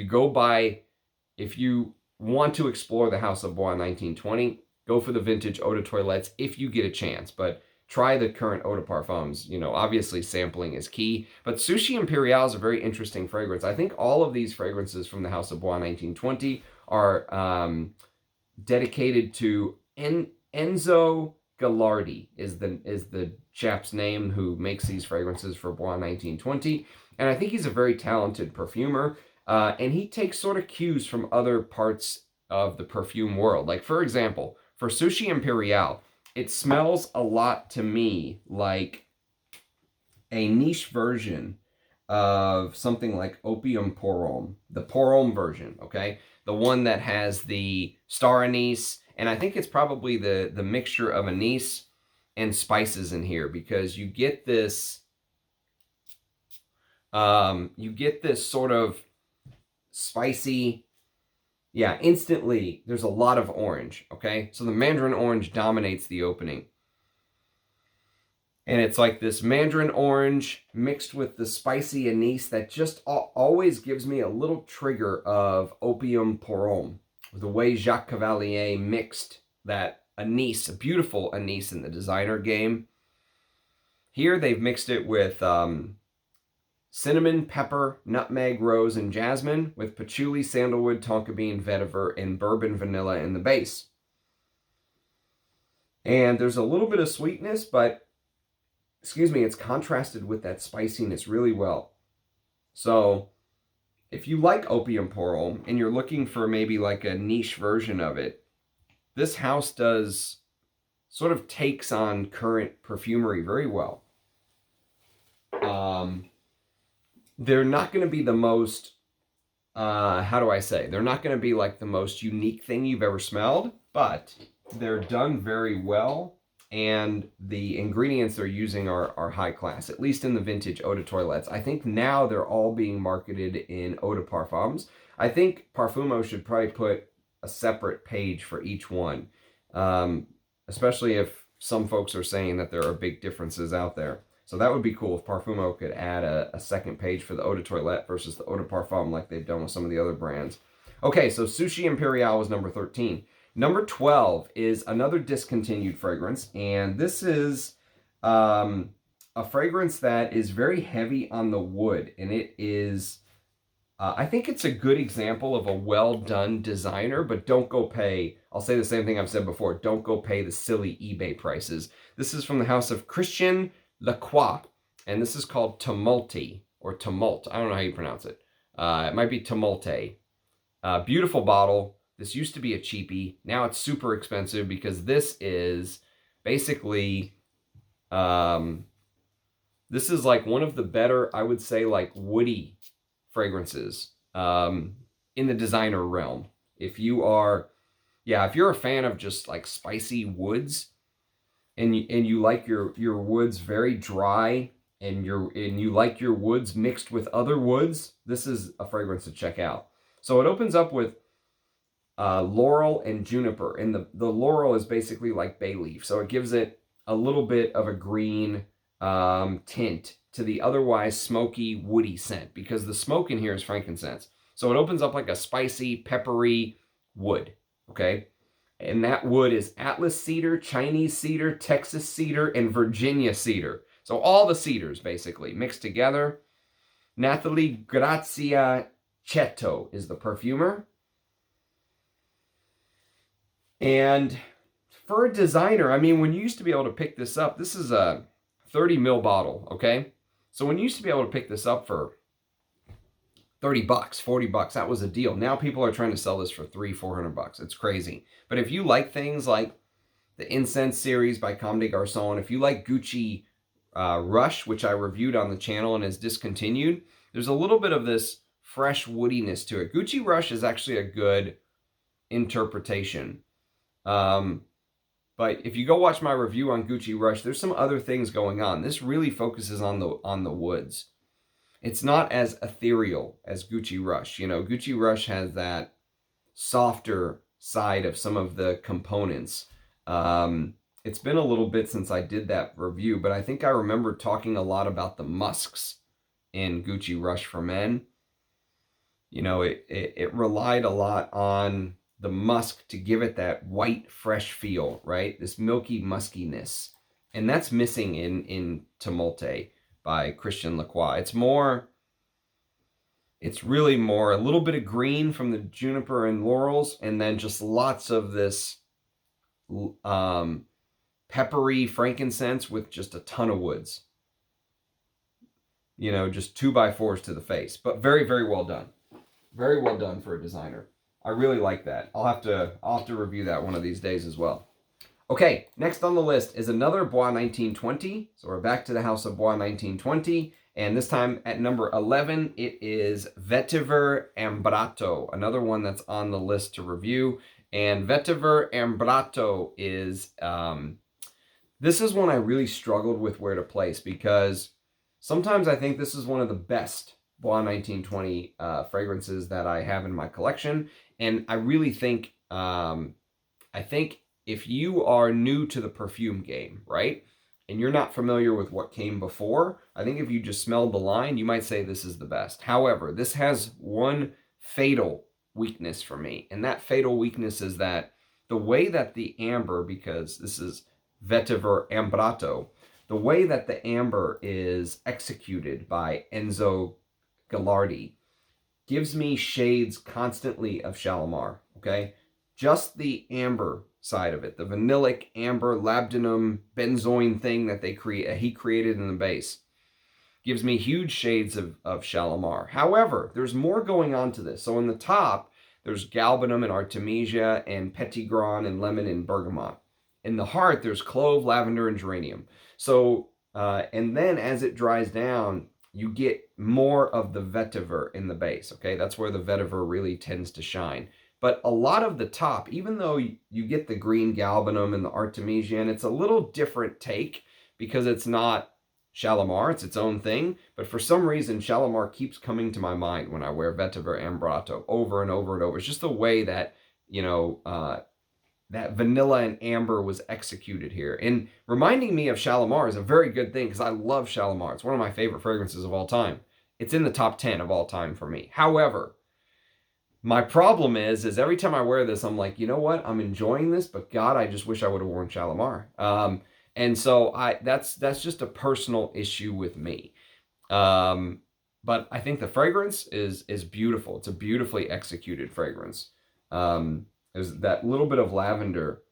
if you want to explore the House of Bois 1920, go for the vintage eau de toilettes if you get a chance. But try the current eau de parfums. You know, obviously sampling is key. But Sushi Imperial is a very interesting fragrance. I think all of these fragrances from the House of Bois 1920 are dedicated to Enzo Gallardi is the chap's name who makes these fragrances for Bois 1920. And I think he's a very talented perfumer. And he takes sort of cues from other parts of the perfume world. Like, for example, for Sushi Imperial, it smells a lot to me like a niche version of something like Opium Pour Homme, the Pour Homme version, okay? The one that has the star anise, and I think it's probably the mixture of anise and spices in here, because you get this sort of spicy, yeah, instantly there's a lot of orange, okay? So the mandarin orange dominates the opening. And it's like this mandarin orange mixed with the spicy anise that just always gives me a little trigger of Opium Pour Homme. The way Jacques Cavalier mixed that anise, a beautiful anise in the designer game. Here they've mixed it with cinnamon, pepper, nutmeg, rose, and jasmine, with patchouli, sandalwood, tonka bean, vetiver, and bourbon vanilla in the base. And there's a little bit of sweetness, but it's contrasted with that spiciness really well. So if you like Opium Pour Homme and you're looking for maybe like a niche version of it, this house does sort of takes on current perfumery very well. They're not going to be the most, how do I say? They're not going to be like the most unique thing you've ever smelled, but they're done very well. And the ingredients they're using are high class, at least in the vintage eau de toilettes. I think now they're all being marketed in eau de parfums. I think Parfumo should probably put a separate page for each one, especially if some folks are saying that there are big differences out there. So that would be cool if Parfumo could add a second page for the eau de toilette versus the eau de parfum like they've done with some of the other brands. Okay, so Sushi Imperial was number 13. Number 12 is another discontinued fragrance, and this is a fragrance that is very heavy on the wood, and it is, I think it's a good example of a well-done designer, but don't go pay, I'll say the same thing I've said before, don't go pay the silly eBay prices. This is from the house of Christian Lacroix, and this is called Tumulte, or Tumult, I don't know how you pronounce it. It might be Tumulte. Beautiful bottle. This used to be a cheapie. Now it's super expensive because this is basically, this is like one of the better, I would say, like woody fragrances in the designer realm. If you are, if you're a fan of just like spicy woods and you like your woods very dry and you like your woods mixed with other woods, this is a fragrance to check out. So it opens up with laurel and juniper, and the laurel is basically like bay leaf, so it gives it a little bit of a green tint to the otherwise smoky woody scent, because the smoke in here is frankincense. So it opens up like a spicy peppery wood, okay? And that wood is Atlas cedar, Chinese cedar, Texas cedar, and Virginia cedar. So all the cedars basically mixed together. Nathalie Grazia Cetto is the perfumer. And for a designer, I mean, when you used to be able to pick this up, this is a 30 ml bottle, okay? So when you used to be able to pick this up for 30 bucks, 40 bucks, that was a deal. Now people are trying to sell this for $300-400. It's crazy. But if you like things like the Incense series by Comme des Garçons, if you like Gucci Rush, which I reviewed on the channel and is discontinued, there's a little bit of this fresh woodiness to it. Gucci Rush is actually a good interpretation. But if you go watch my review on Gucci Rush, there's some other things going on. This really focuses on the woods. It's not as ethereal as Gucci Rush. You know, Gucci Rush has that softer side of some of the components. It's been a little bit since I did that review, but I think I remember talking a lot about the musks in Gucci Rush for Men. you know, it relied a lot on the musk to give it that white, fresh feel, right? This milky muskiness. And that's missing in Tumulte by Christian Lacroix. It's really more a little bit of green from the juniper and laurels, and then just lots of this peppery frankincense with just a ton of woods. You know, just 2x4s to the face, but very, very well done. Very well done for a designer. I really like that. I'll have to review that one of these days as well. Okay, next on the list is another Bois 1920. So we're back to the house of Bois 1920. And this time at number 11, it is Vetiver Ambrato, another one that's on the list to review. And Vetiver Ambrato is, this is one I really struggled with where to place, because sometimes I think this is one of the best Bois 1920 fragrances that I have in my collection. And I really think, if you are new to the perfume game, right, and you're not familiar with what came before, I think if you just smelled the line, you might say this is the best. However, this has one fatal weakness for me, and that fatal weakness is that the way that the amber, because this is Vetiver Ambrato, the way that the amber is executed by Enzo Gallardi gives me shades constantly of Shalimar, okay? Just the amber side of it, the vanillic amber labdanum benzoin thing that he created in the base, gives me huge shades of Shalimar. However, there's more going on to this. So in the top, there's galbanum and artemisia and petitgrain and lemon and bergamot. In the heart, there's clove, lavender, and geranium. So, and then as it dries down, you get more of the vetiver in the base, okay? That's where the vetiver really tends to shine. But a lot of the top, even though you get the green galbanum and the artemisia, and it's a little different take because it's not Shalimar, it's its own thing. But for some reason, Shalimar keeps coming to my mind when I wear Vetiver Ambrato over and over and over. It's just the way that, you know, that vanilla and amber was executed here. And reminding me of Shalimar is a very good thing because I love Shalimar. It's one of my favorite fragrances of all time. It's in the top 10 of all time for me. However, my problem is every time I wear this, I'm like, you know what? I'm enjoying this, but God, I just wish I would have worn Shalimar. And so that's just a personal issue with me. But I think the fragrance is beautiful. It's a beautifully executed fragrance. There's that little bit of lavender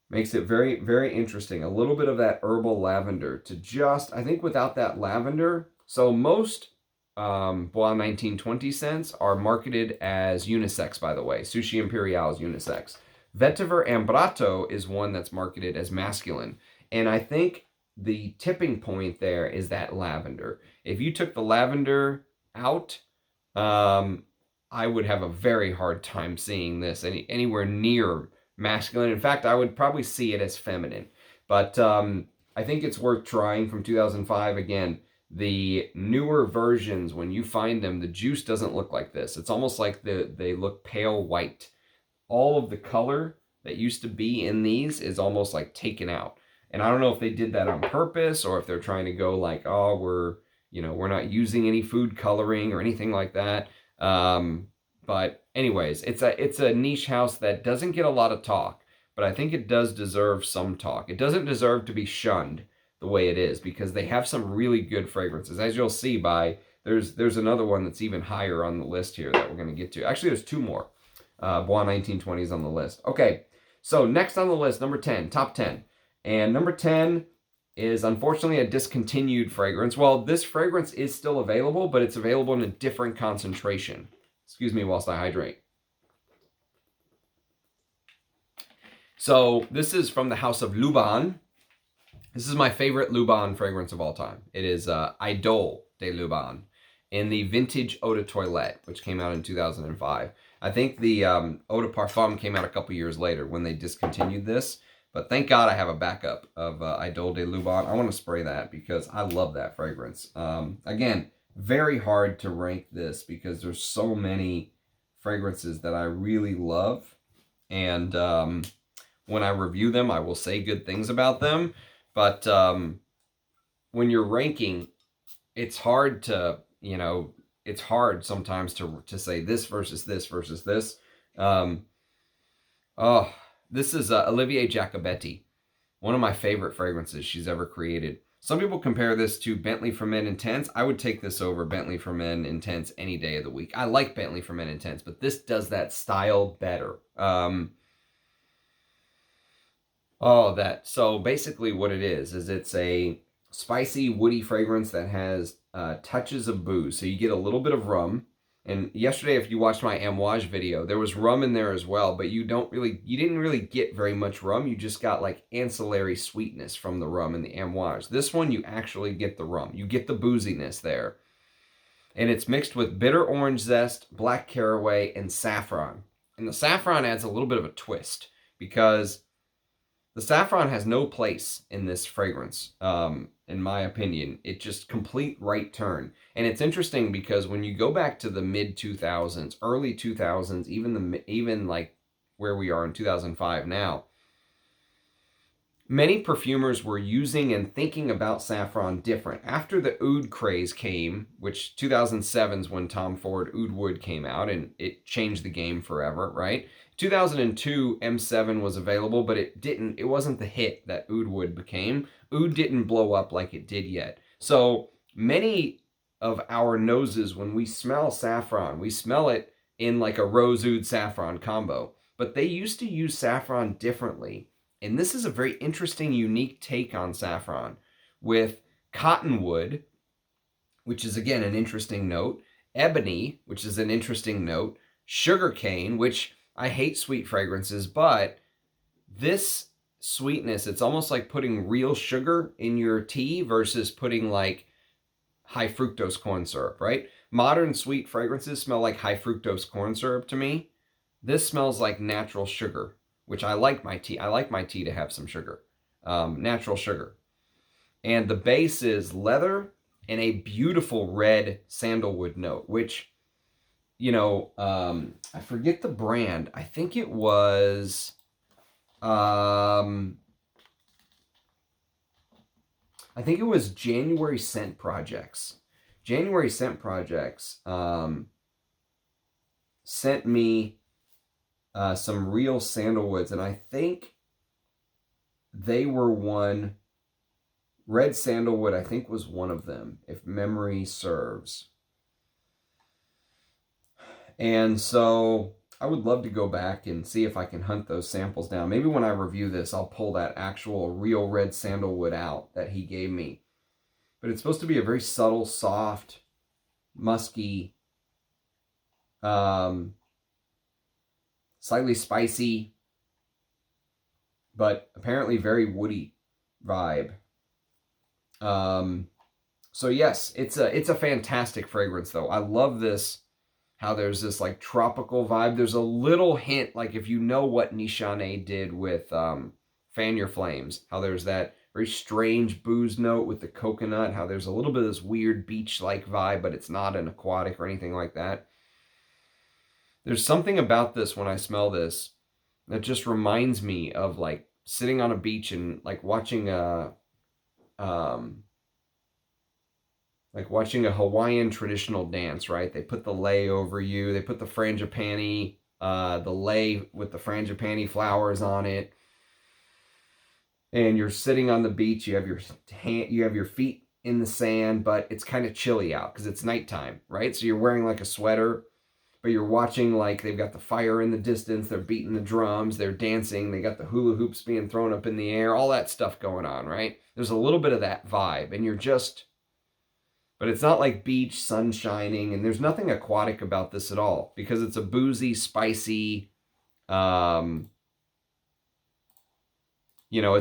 makes it very, very interesting. A little bit of that herbal lavender to just, I think without that lavender, so most Bois 1920 scents are marketed as unisex, by the way. Sushi Imperial is unisex. Vetiver Ambrato is one that's marketed as masculine. And I think the tipping point there is that lavender. If you took the lavender out, I would have a very hard time seeing this anywhere near masculine. In fact, I would probably see it as feminine. But I think it's worth trying from 2005. Again, the newer versions, when you find them, the juice doesn't look like this. It's almost like they look pale white. All of the color that used to be in these is almost like taken out. And I don't know if they did that on purpose or if they're trying to go like, oh, we're not using any food coloring or anything like that. But anyways, it's a niche house that doesn't get a lot of talk, but I think it does deserve some talk. It doesn't deserve to be shunned the way it is because they have some really good fragrances. As you'll see there's another one that's even higher on the list here that we're going to get to. Actually, there's two more Bois 1920s on the list. Okay, so next on the list, number 10, top 10. And number 10 is unfortunately a discontinued fragrance. Well, this fragrance is still available, but it's available in a different concentration. Excuse me whilst I hydrate. So this is from the house of Lubin. This is my favorite Lubin fragrance of all time. It is Idole de Lubin in the vintage Eau de Toilette, which came out in 2005. I think the Eau de Parfum came out a couple years later when they discontinued this. But thank God I have a backup of Idole de Lubin. I want to spray that because I love that fragrance. Again, very hard to rank this because there's so many fragrances that I really love. And when I review them, I will say good things about them. But when you're ranking, it's hard to, it's hard sometimes to say this versus this versus this. This is Olivier Jacobetti, one of my favorite fragrances she's ever created. Some people compare this to Bentley for Men Intense. I would take this over Bentley for Men Intense any day of the week. I like Bentley for Men Intense, but this does that style better. So basically what it is it's a spicy, woody fragrance that has touches of booze. So you get a little bit of rum. And yesterday, if you watched my amouage video, there was rum in there as well, but you didn't really get very much rum. You just got like ancillary sweetness from the rum in the amouage. This one, you actually get the rum. You get the booziness there. And it's mixed with bitter orange zest, black caraway, and saffron. And the saffron adds a little bit of a twist because the saffron has no place in this fragrance, in my opinion. It just complete right turn. And it's interesting because when you go back to the mid-2000s, early 2000s, even like where we are in 2005 now, many perfumers were using and thinking about saffron different. After the oud craze came, which 2007 is when Tom Ford Oud Wood came out, and it changed the game forever, right? 2002 M7 was available, but it wasn't the hit that Oud Wood became. Oud didn't blow up like it did yet. So many of our noses, when we smell saffron, we smell it in like a rose oud saffron combo. But they used to use saffron differently. And this is a very interesting, unique take on saffron with cottonwood, which is again an interesting note, ebony, which is an interesting note, sugarcane, which I hate sweet fragrances, but this sweetness, it's almost like putting real sugar in your tea versus putting like high fructose corn syrup, right? Modern sweet fragrances smell like high fructose corn syrup to me. This smells like natural sugar, which I like my tea. I like my tea to have some sugar, natural sugar. And the base is leather and a beautiful red sandalwood note, which, you know, I forget the brand. I think it was, January Scent Projects. January Scent Projects sent me some real sandalwoods, and I think they were one. Red sandalwood, I think, was one of them, if memory serves. And so I would love to go back and see if I can hunt those samples down. Maybe when I review this, I'll pull that actual real red sandalwood out that he gave me. But it's supposed to be a very subtle, soft, musky, slightly spicy, but apparently very woody vibe. So yes, it's a fantastic fragrance though. I love this, how there's this like tropical vibe. There's a little hint, like if you know what Nishane did with Fan Your Flames, how there's that very strange booze note with the coconut, how there's a little bit of this weird beach-like vibe, but it's not an aquatic or anything like that. There's something about this when I smell this that just reminds me of like sitting on a beach and like watching a Hawaiian traditional dance, right? They put the lei over you. They put the frangipani, the lei with the frangipani flowers on it. And you're sitting on the beach. You have your feet in the sand, but it's kind of chilly out because it's nighttime, right? So you're wearing like a sweater, but you're watching like they've got the fire in the distance. They're beating the drums. They're dancing. They got the hula hoops being thrown up in the air. All that stuff going on, right? There's a little bit of that vibe, and you're just... But it's not like beach, sun shining, and there's nothing aquatic about this at all because it's a boozy, spicy, it's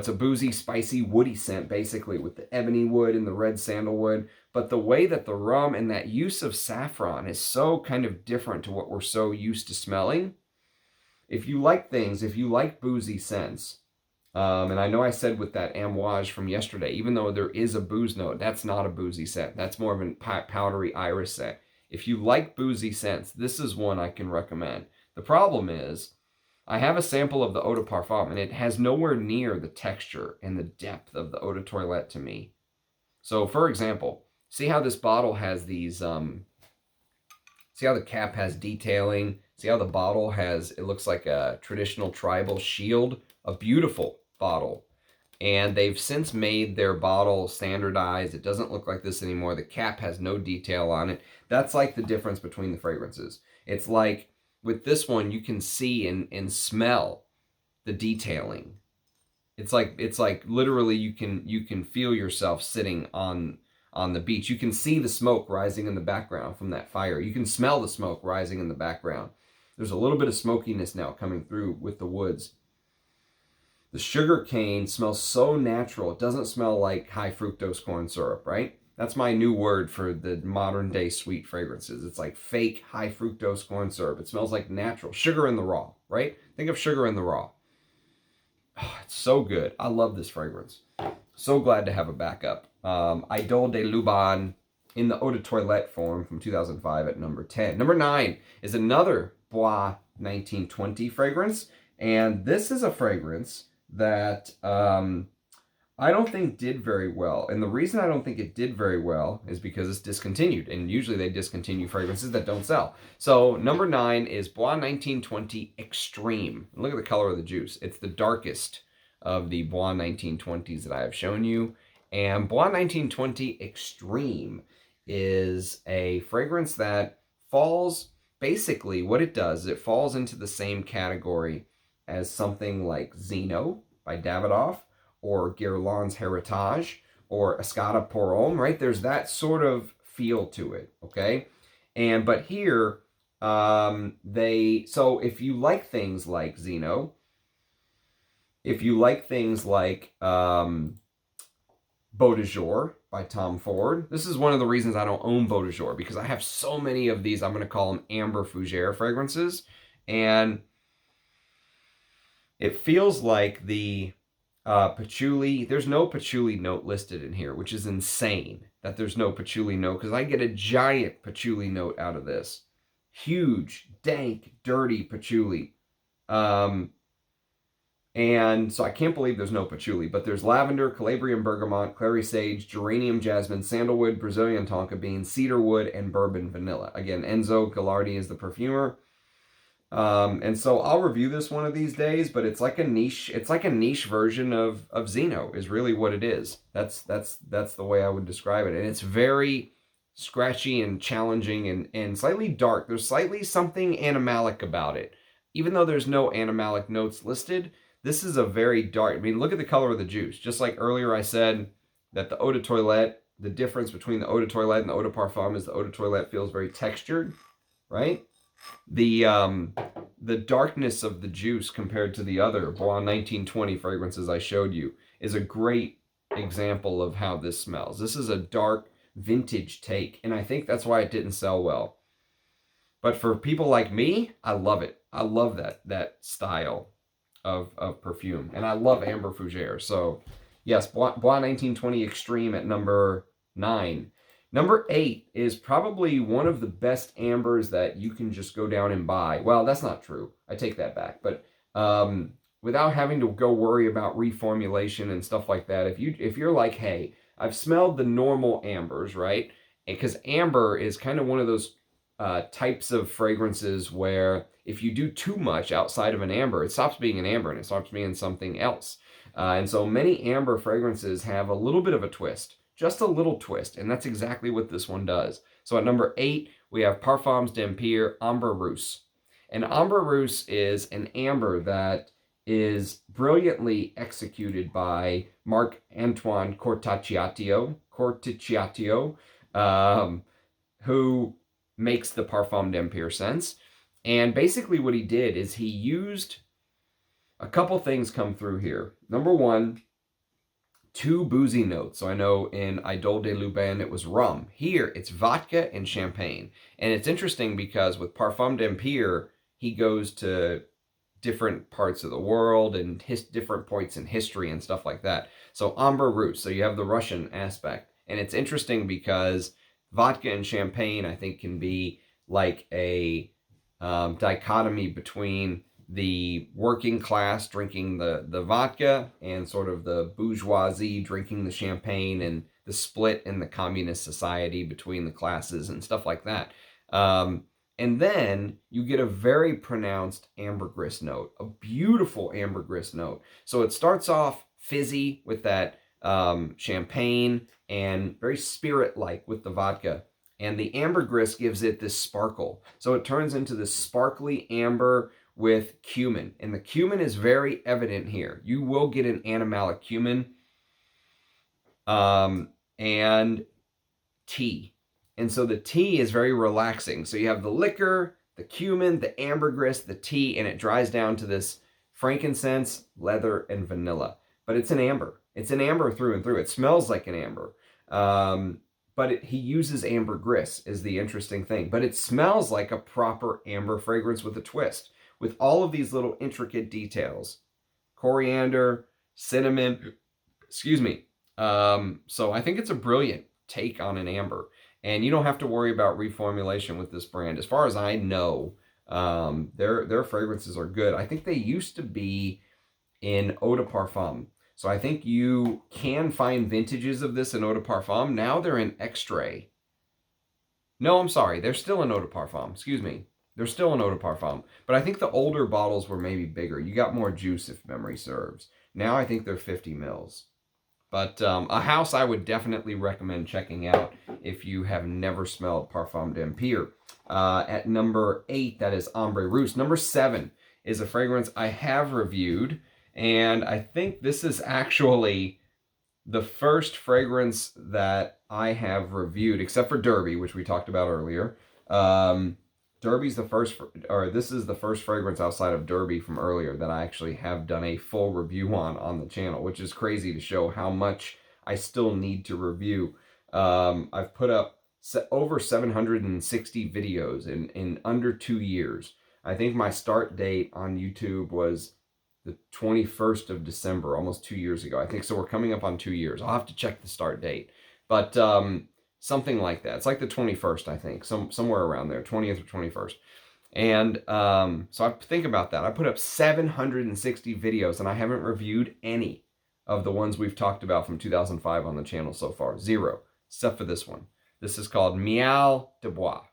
a boozy, spicy, woody scent basically with the ebony wood and the red sandalwood. But the way that the rum and that use of saffron is so kind of different to what we're so used to smelling. If you like boozy scents, and I know I said with that amouage from yesterday, even though there is a booze note, that's not a boozy scent. That's more of a powdery iris scent. If you like boozy scents, this is one I can recommend. The problem is, I have a sample of the Eau de Parfum, and it has nowhere near the texture and the depth of the Eau de Toilette to me. So, for example, see how this bottle has these See how the cap has detailing? See how the bottle has, it looks like a traditional tribal shield? A beautiful bottle. And they've since made their bottle standardized. It doesn't look like this anymore. The cap has no detail on it. That's like the difference between the fragrances. It's like with this one, you can see and smell the detailing. It's like literally you can feel yourself sitting on the beach. You can see the smoke rising in the background from that fire. You can smell the smoke rising in the background. There's a little bit of smokiness now coming through with the woods. The sugar cane smells so natural. It doesn't smell like high fructose corn syrup, right? That's my new word for the modern day sweet fragrances. It's like fake high fructose corn syrup. It smells like natural. Sugar in the raw, right? Think of sugar in the raw. Oh, it's so good. I love this fragrance. So glad to have a backup. Idole de Lubin in the Eau de Toilette form from 2005 at number 10. Number 9 is another Bois 1920 fragrance. And this is a fragrance that I don't think did very well. And the reason I don't think it did very well is because it's discontinued. And usually they discontinue fragrances that don't sell. So number 9 is Bois 1920 Extreme. Look at the color of the juice. It's the darkest of the Bois 1920s that I have shown you. And Bois 1920 Extreme is a fragrance that falls, basically what it does, it falls into the same category as something like Zeno by Davidoff, or Guerlain's Heritage, or Escada pour Homme, right? There's that sort of feel to it, okay? But here, so if you like things like Zeno, if you like things like Beau de Jour by Tom Ford, this is one of the reasons I don't own Beau de Jour, because I have so many of these, I'm going to call them Ambre Fougere fragrances, and it feels like the patchouli, there's no patchouli note listed in here, which is insane that there's no patchouli note, because I get a giant patchouli note out of this. Huge, dank, dirty patchouli. And so I can't believe there's no patchouli, but there's lavender, Calabrian bergamot, clary sage, geranium jasmine, sandalwood, Brazilian tonka bean, cedar wood, and bourbon vanilla. Again, Enzo Gilardi is the perfumer. And so I'll review this one of these days, but it's like a niche version of Zeno is really what it is. That's the way I would describe it. And it's very scratchy and challenging and slightly dark. There's slightly something animalic about it. Even though there's no animalic notes listed, this is a very dark, I mean, look at the color of the juice. Just like earlier I said that the Eau de Toilette, the difference between the Eau de Toilette and the Eau de Parfum is the Eau de Toilette feels very textured, right? The darkness of the juice compared to the other Bois 1920 fragrances I showed you is a great example of how this smells. This is a dark vintage take, and I think that's why it didn't sell well. But for people like me, I love it. I love that style of perfume, and I love Ambre Fougere. So yes, Bois 1920 Extreme at number 9. Number 8 is probably one of the best ambers that you can just go down and buy. Well, that's not true. I take that back. But without having to go worry about reformulation and stuff like that, if you're like, hey, I've smelled the normal ambers, right? Because amber is kind of one of those types of fragrances where if you do too much outside of an amber, it stops being an amber and it starts being something else. And so many amber fragrances have a little bit of a twist. Just a little twist, and that's exactly what this one does. So at number 8, we have Parfums d'Empire Ambre Russe. And Ambre Russe is an amber that is brilliantly executed by Marc-Antoine Cortacciatto, who makes the Parfum d'Empire scents. And basically what he did is he used a couple things come through here. Number 1, 2 boozy notes. So I know in Idole de Lubin it was rum. Here it's vodka and champagne. And it's interesting because with Parfum d'Empire, he goes to different parts of the world and different points in history and stuff like that. So Ambre Russe, so you have the Russian aspect. And it's interesting because vodka and champagne, I think, can be like a dichotomy between the working class drinking the vodka and sort of the bourgeoisie drinking the champagne, and the split in the communist society between the classes and stuff like that. And then you get a very pronounced ambergris note, a beautiful ambergris note. So it starts off fizzy with that champagne and very spirit-like with the vodka. And the ambergris gives it this sparkle. So it turns into this sparkly amber with cumin. And the cumin is very evident here. You will get an animalic cumin and tea. And so the tea is very relaxing. So you have the liquor, the cumin, the ambergris, the tea, and it dries down to this frankincense, leather, and vanilla. But it's an amber. It's an amber through and through. It smells like an amber. But he uses ambergris is the interesting thing. But it smells like a proper amber fragrance with a twist, with all of these little intricate details. Coriander, cinnamon, excuse me. So I think it's a brilliant take on an amber. And you don't have to worry about reformulation with this brand. As far as I know, their fragrances are good. I think they used to be in eau de parfum. So I think you can find vintages of this in eau de parfum. Now they're in extrait. No, I'm sorry. They're still in eau de parfum. Excuse me. They're still in eau de parfum. But I think the older bottles were maybe bigger. You got more juice if memory serves. Now I think they're 50 mils. But a house I would definitely recommend checking out if you have never smelled Parfum d'Empire. At number 8, that is Ambre Russe. Number 7 is a fragrance I have reviewed, and I think this is actually the first fragrance that I have reviewed, except for Derby, which we talked about earlier. Derby's the first, or this is the first fragrance outside of Derby from earlier that I actually have done a full review on the channel, which is crazy to show how much I still need to review. I've put up over 760 videos in under 2 years. I think my start date on YouTube was the 21st of December, almost 2 years ago. I think so. We're coming up on 2 years. I'll have to check the start date, but something like that. It's like the 21st, I think, somewhere around there, 20th or 21st. And so I think about that. I put up 760 videos, and I haven't reviewed any of the ones we've talked about from 2005 on the channel so far. 0, except for this one. This is called Miel de Bois.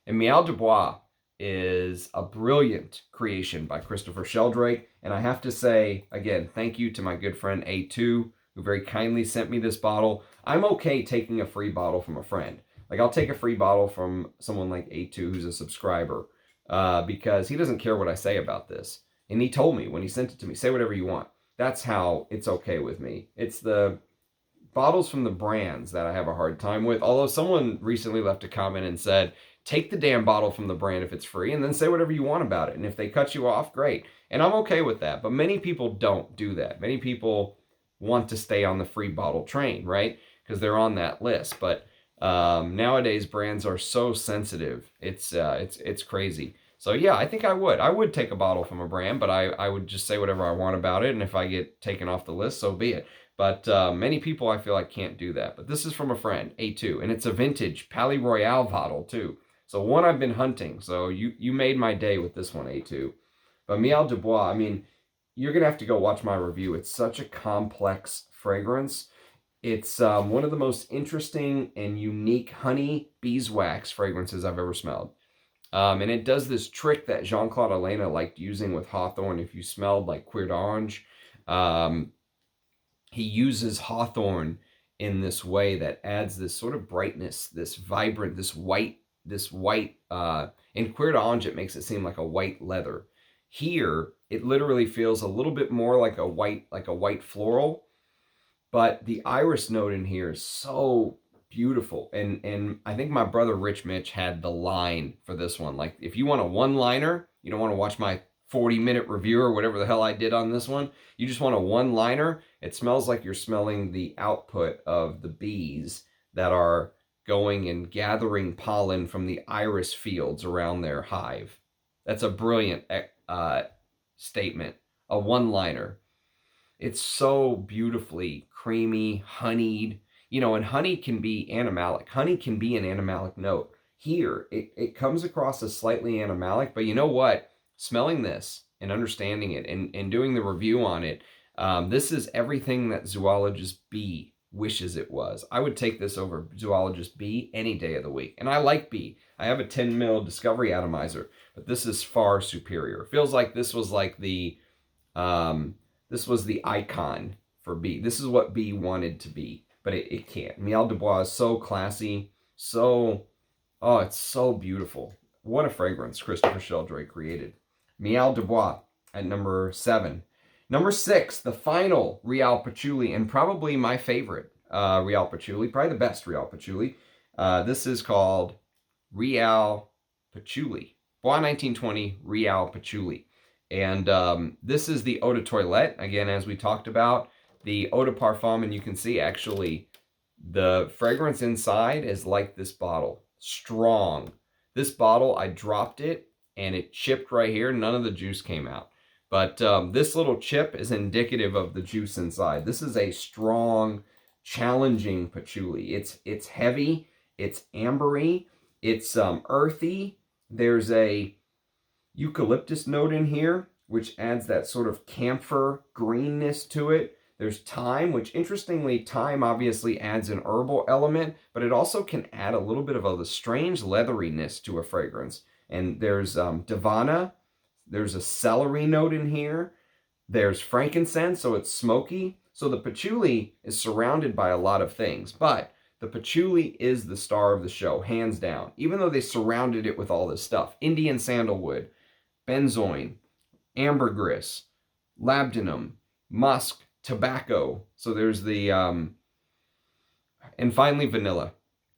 And Miel de Bois is a brilliant creation by Christopher Sheldrake. And I have to say, again, thank you to my good friend A2, who very kindly sent me this bottle. I'm okay taking a free bottle from a friend. Like, I'll take a free bottle from someone like A2, who's a subscriber, because he doesn't care what I say about this. And he told me when he sent it to me, say whatever you want. That's how it's okay with me. It's the bottles from the brands that I have a hard time with. Although someone recently left a comment and said, take the damn bottle from the brand if it's free, and then say whatever you want about it. And if they cut you off, great. And I'm okay with that. But many people don't do that. Many people want to stay on the free bottle train, right? Because they're on that list. But nowadays brands are so sensitive. It's crazy. So yeah, I think I would take a bottle from a brand, but I would just say whatever I want about it. And if I get taken off the list, so be it. But many people I feel like can't do that. But this is from a friend, A2, and it's a vintage Palais Royal bottle too. So one I've been hunting. So you made my day with this one, A2. But Miel de Bois, I mean, you're going to have to go watch my review. It's such a complex fragrance. It's one of the most interesting and unique honey beeswax fragrances I've ever smelled. And it does this trick that Jean-Claude Elena liked using with Hawthorne. If you smelled like Cuir d'Orange, he uses Hawthorne in this way that adds this sort of brightness, this vibrant, this white, in Cuir d'Orange, it makes it seem like a white leather. Here, it literally feels a little bit more like a white floral, but the iris note in here is so beautiful. And I think my brother Rich Mitch had the line for this one. Like, if you want a one-liner, you don't want to watch my 40-minute review or whatever the hell I did on this one. You just want a one-liner. It smells like you're smelling the output of the bees that are going and gathering pollen from the iris fields around their hive. That's a brilliant statement, a one-liner. It's so beautifully creamy, honeyed, you know, and honey can be animalic. Honey can be an animalic note. Here, it comes across as slightly animalic, but you know what? Smelling this and understanding it and doing the review on it, this is everything that zoologists bee wishes it was. I would take this over Zoologist B any day of the week. And I like B. I have a 10 mil Discovery Atomizer, but this is far superior. It feels like this was like the icon for B. This is what B wanted to be, but it can't. Miel de Bois is so classy, so, oh, it's so beautiful. What a fragrance Christopher Sheldrake created. Miel de Bois at number 7. Number 6, the final Real Patchouli, and probably my favorite Real Patchouli, probably the best Real Patchouli. This is called Real Patchouli. Bois 1920 Real Patchouli. And this is the Eau de Toilette. Again, as we talked about, the Eau de Parfum, and you can see actually the fragrance inside is like this bottle. Strong. This bottle, I dropped it, and it chipped right here. None of the juice came out. But this little chip is indicative of the juice inside. This is a strong, challenging patchouli. It's heavy, it's ambery, it's earthy. There's a eucalyptus note in here, which adds that sort of camphor greenness to it. There's thyme, which interestingly, thyme obviously adds an herbal element, but it also can add a little bit of a strange leatheriness to a fragrance. And there's Divana. There's a celery note in here. There's frankincense, so it's smoky. So the patchouli is surrounded by a lot of things, but the patchouli is the star of the show, hands down. Even though they surrounded it with all this stuff. Indian sandalwood, benzoin, ambergris, labdanum, musk, tobacco. So there's the, and finally vanilla.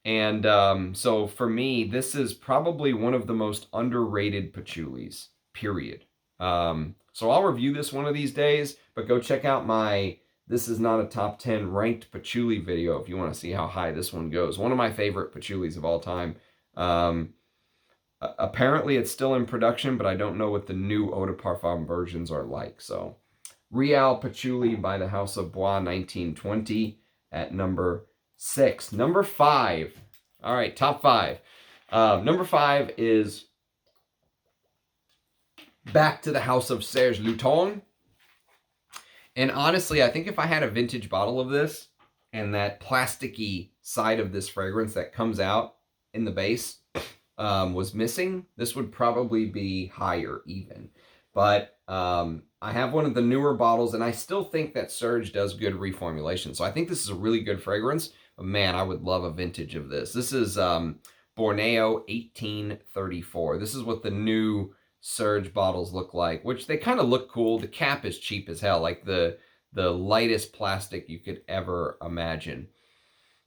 And so for me, this is probably one of the most underrated patchoulis. Period. So I'll review this one of these days, but go check out my This Is Not a Top 10 Ranked Patchouli video if you want to see how high this one goes. One of my favorite patchoulis of all time. Apparently it's still in production, but I don't know what the new Eau de Parfum versions are like. So Real Patchouli by the House of Bois 1920 at number 6. Number 5. All right, top 5. Number 5 is back to the house of Serge Lutens. And honestly, I think if I had a vintage bottle of this and that plasticky side of this fragrance that comes out in the base was missing, this would probably be higher even. But I have one of the newer bottles, and I still think that Serge does good reformulation. So I think this is a really good fragrance. But man, I would love a vintage of this. This is Borneo 1834. This is what the new Serge bottles look like, which they kind of look cool. The cap is cheap as hell, like the lightest plastic you could ever imagine.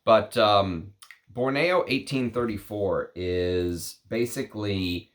But Borneo 1834 is basically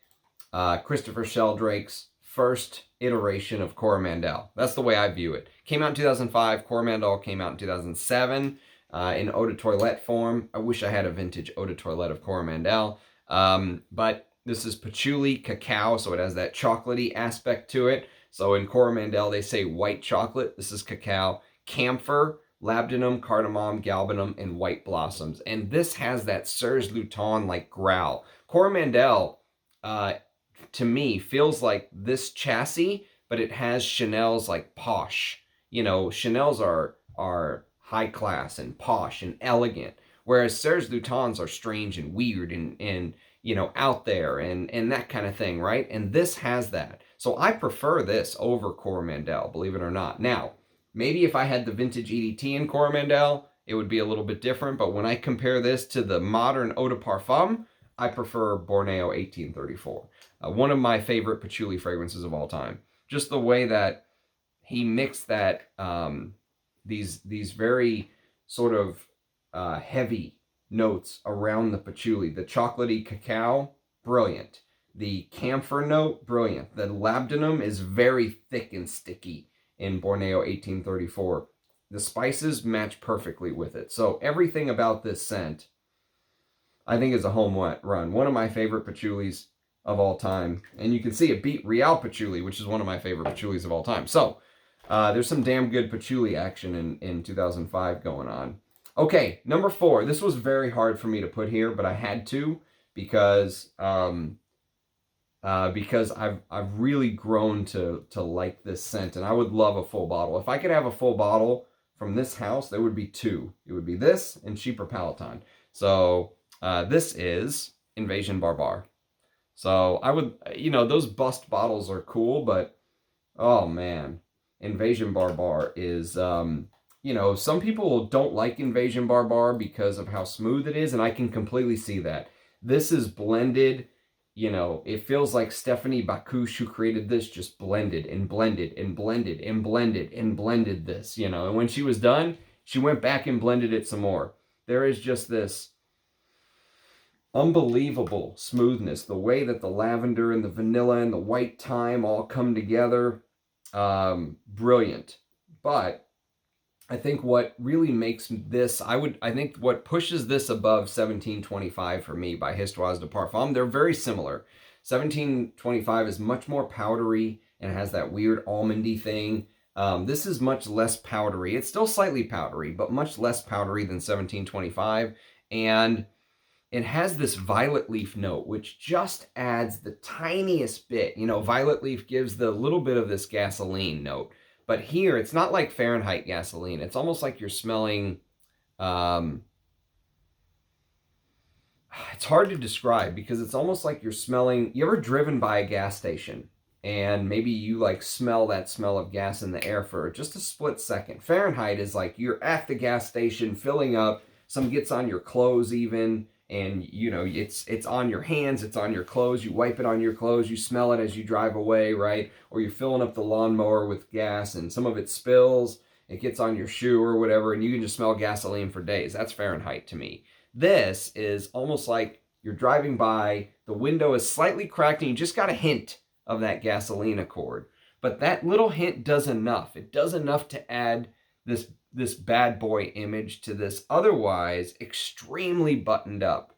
Christopher Sheldrake's first iteration of Coromandel. That's the way I view it. Came out in 2005. Coromandel came out in 2007 in Eau de Toilette form. I wish I had a vintage Eau de Toilette of Coromandel. But this is patchouli cacao, so it has that chocolatey aspect to it. So in Coromandel, they say white chocolate. This is cacao, camphor, labdanum, cardamom, galbanum, and white blossoms. And this has that Serge Lutens-like growl. Coromandel, to me, feels like this chassis, but it has Chanel's like posh. You know, Chanel's are high class and posh and elegant, whereas Serge Lutens are strange and weird and you know, out there and that kind of thing, right? And this has that. So I prefer this over Coromandel, believe it or not. Now, maybe if I had the vintage EDT in Coromandel, it would be a little bit different, but when I compare this to the modern Eau de Parfum, I prefer Borneo 1834. One of my favorite patchouli fragrances of all time. Just the way that he mixed that, these very sort of heavy notes around the patchouli. The chocolatey cacao, brilliant. The camphor note, brilliant. The labdanum is very thick and sticky in Borneo 1834. The spices match perfectly with it. So everything about this scent, I think, is a home run. One of my favorite patchoulis of all time. And you can see it beat Real Patchouli, which is one of my favorite patchoulis of all time. So there's some damn good patchouli action in 2005 going on. Okay, number 4. This was very hard for me to put here, but I had to because I've really grown to like this scent, and I would love a full bottle. If I could have a full bottle from this house, there would be two. It would be this and Cheaper Palatine. So this is Invasion Barbare. So I would, those bust bottles are cool, but oh man, Invasion Barbare is, some people don't like Invasion Barbare because of how smooth it is, and I can completely see that. This is blended, it feels like Stephanie Bacouche, who created this, just blended and blended and blended and blended and blended this, and when she was done, she went back and blended it some more. There is just this unbelievable smoothness, the way that the lavender and the vanilla and the white thyme all come together. Brilliant. But I think what really makes this, I think what pushes this above 1725 for me by Histoires de Parfum, they're very similar. 1725 is much more powdery and has that weird almondy thing. This is much less powdery. It's still slightly powdery, but much less powdery than 1725. And it has this violet leaf note, which just adds the tiniest bit. Violet leaf gives the little bit of this gasoline note. But here, it's not like Fahrenheit gasoline. It's almost like you're smelling... it's hard to describe because it's almost like you're smelling... You ever driven by a gas station? And maybe you smell that smell of gas in the air for just a split second. Fahrenheit is like you're at the gas station filling up. Some gets on your clothes even. And, it's on your hands, it's on your clothes, you wipe it on your clothes, you smell it as you drive away, right? Or you're filling up the lawnmower with gas and some of it spills, it gets on your shoe or whatever, and you can just smell gasoline for days. That's Fahrenheit to me. This is almost like you're driving by, the window is slightly cracked, and you just got a hint of that gasoline accord. But that little hint does enough. It does enough to add this bad boy image to this otherwise extremely buttoned up,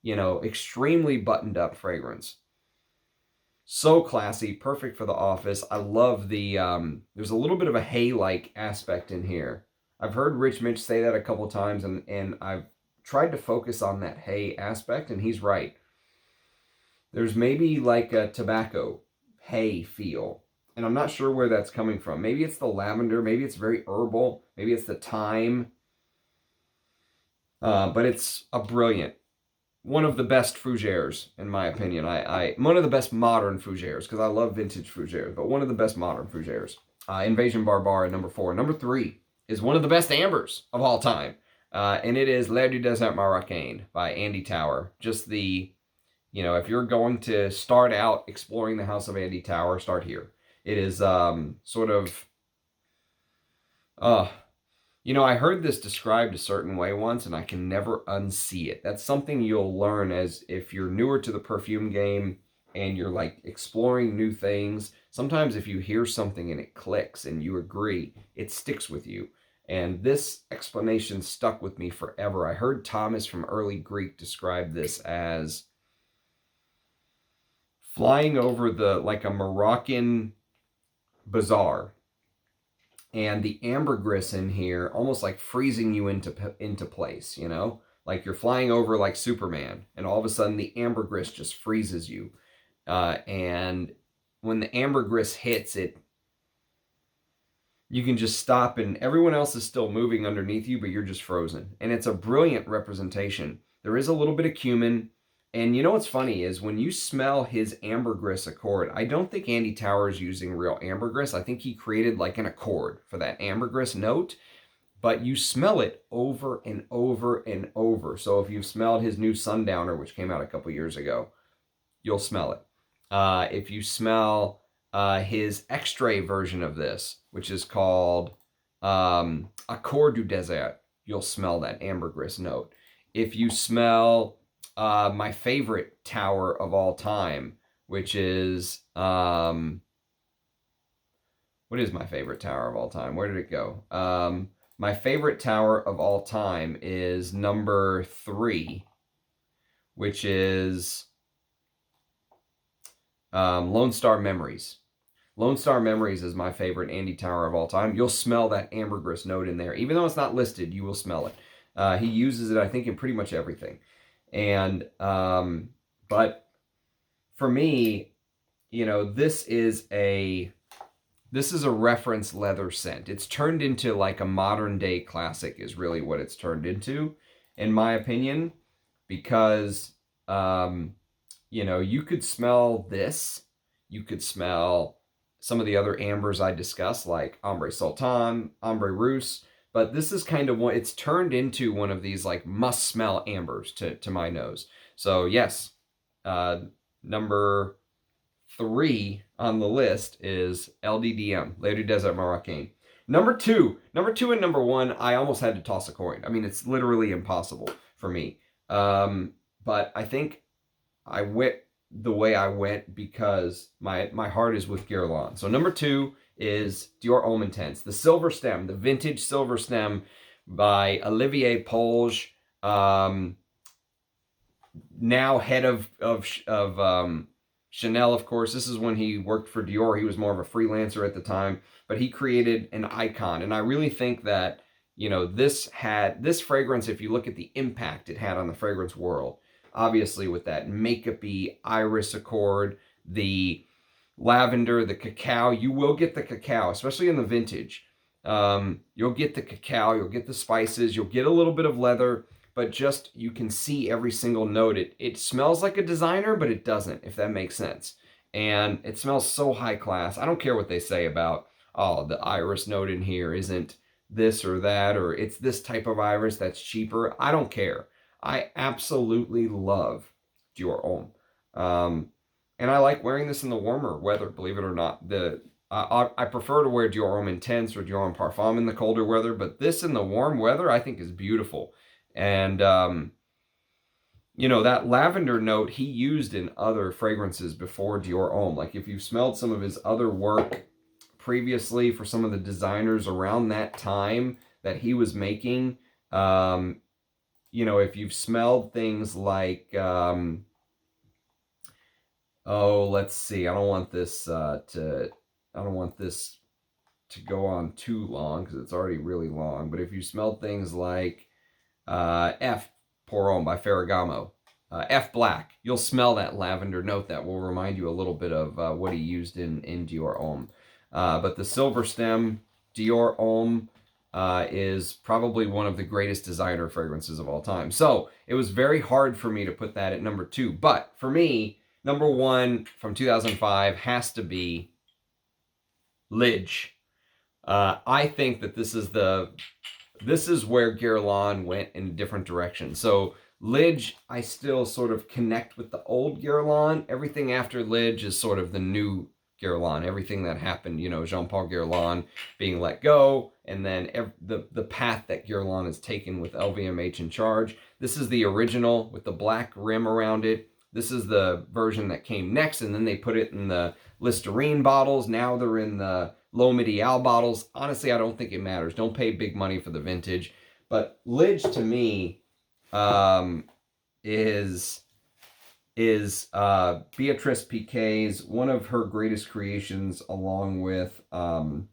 extremely buttoned up fragrance. So classy, perfect for the office. I love the, there's a little bit of a hay-like aspect in here. I've heard Rich Mitch say that a couple times, and I've tried to focus on that hay aspect, and he's right. There's maybe like a tobacco hay feel. And I'm not sure where that's coming from. Maybe it's the lavender. Maybe it's very herbal. Maybe it's the thyme. But it's a brilliant, one of the best fougères, in my opinion. One of the best modern fougères, because I love vintage fougères, but one of the best modern fougères. Invasion Barbare at number 4. Number 3 is one of the best ambers of all time. And it is L'air du désert marocain by Andy Tower. Just the, if you're going to start out exploring the house of Andy Tower, start here. It is sort of, I heard this described a certain way once, and I can never unsee it. That's something you'll learn as if you're newer to the perfume game and you're exploring new things. Sometimes if you hear something and it clicks and you agree, it sticks with you. And this explanation stuck with me forever. I heard Thomas from Early Greek describe this as flying over a Moroccan bazaar, and the ambergris in here almost like freezing you into place, like you're flying over like Superman, and all of a sudden the ambergris just freezes you, and when the ambergris hits it, you can just stop, and everyone else is still moving underneath you, but you're just frozen. And it's a brilliant representation. There is a little bit of cumin. And what's funny is when you smell his ambergris accord, I don't think Andy Tower is using real ambergris. I think he created an accord for that ambergris note, but you smell it over and over and over. So if you've smelled his new Sundowner, which came out a couple years ago, you'll smell it. If you smell his extrait version of this, which is called Accord du Désert, you'll smell that ambergris note. If you smell my favorite tower of all time, which is, what is my favorite tower of all time? Where did it go? My favorite tower of all time is number 3, which is Lone Star Memories. Lone Star Memories is my favorite Andy Tower of all time. You'll smell that ambergris note in there. Even though it's not listed, you will smell it. He uses it, I think, in pretty much everything. And, but for me, this is a this is a reference leather scent. It's turned into like a modern day classic is really what it's turned into, in my opinion, because, you know, you could smell this. You could smell some of the other ambers I discussed, like Ambre Sultan, Ambre Russe, but this is kind of what it's turned into, one of these like must smell ambers to my nose. So yes, number 3 on the list is LDDM, Le du Désert Marocain. Number two and number 1, I almost had to toss a coin. I mean, it's literally impossible for me. But I think I went the way I went because my heart is with Guerlain. So number 2 is Dior Homme Intense, the silver stem, the vintage silver stem by Olivier Polge, now head of Chanel, of course. This is when he worked for Dior. He was more of a freelancer at the time, but he created an icon. And I really think that, you know, this fragrance, if you look at the impact it had on the fragrance world, obviously with that makeup-y iris accord, the lavender, the cacao, you will get the cacao, especially in the vintage. You'll get the cacao, you'll get the spices, you'll get a little bit of leather, but just, you can see every single note. It smells like a designer, but it doesn't, if that makes sense. And it smells so high class. I don't care what they say about, oh, the iris note in here isn't this or that, or it's this type of iris that's cheaper. I don't care. I absolutely love Dior Homme. And I like wearing this in the warmer weather, believe it or not. I prefer to wear Dior Homme Intense or Dior Homme Parfum in the colder weather, but this in the warm weather I think is beautiful. And, you know, that lavender note he used in other fragrances before Dior Homme. Like, if you've smelled some of his other work previously for some of the designers around that time that he was making, you know, if you've smelled things like, oh, let's see, I don't want this to go on too long because it's already really long. But if you smelled things like F Pour Homme by Ferragamo, F Black, you'll smell that lavender note that will remind you a little bit of what he used in Dior Homme. But the silver stem Dior Homme is probably one of the greatest designer fragrances of all time. So it was very hard for me to put that at number 2. But for me, number 1 from 2005 has to be Lidge. I think that this is where Guerlain went in a different direction. So Lidge, I still sort of connect with the old Guerlain. Everything after Lidge is sort of the new Guerlain. Everything that happened, you know, Jean-Paul Guerlain being let go, and then the path that Guerlain has taken with LVMH in charge. This is the original with the black rim around it. This is the version that came next, and then they put it in the Listerine bottles. Now they're in the L'Homme Ideal bottles. Honestly, I don't think it matters. Don't pay big money for the vintage. But Lidge, to me, is Beatrice Piquet's, one of her greatest creations, along with Trussardi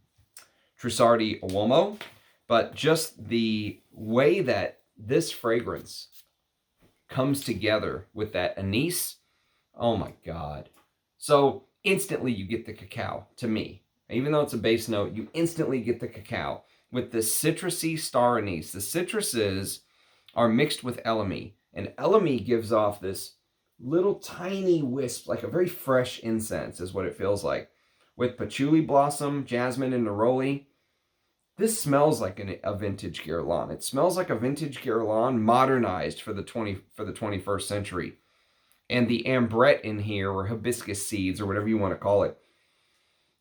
Uomo. But just the way that this fragrance comes together with that anise, oh my God. So instantly you get the cacao, to me. Even though it's a base note, you instantly get the cacao with this citrusy star anise. The citruses are mixed with elemi, and elemi gives off this little tiny wisp, like a very fresh incense is what it feels like, with patchouli blossom, jasmine, and neroli. This smells like a vintage Guerlain. It smells like a vintage Guerlain modernized for the 21st century. And the ambrette in here, or hibiscus seeds, or whatever you want to call it,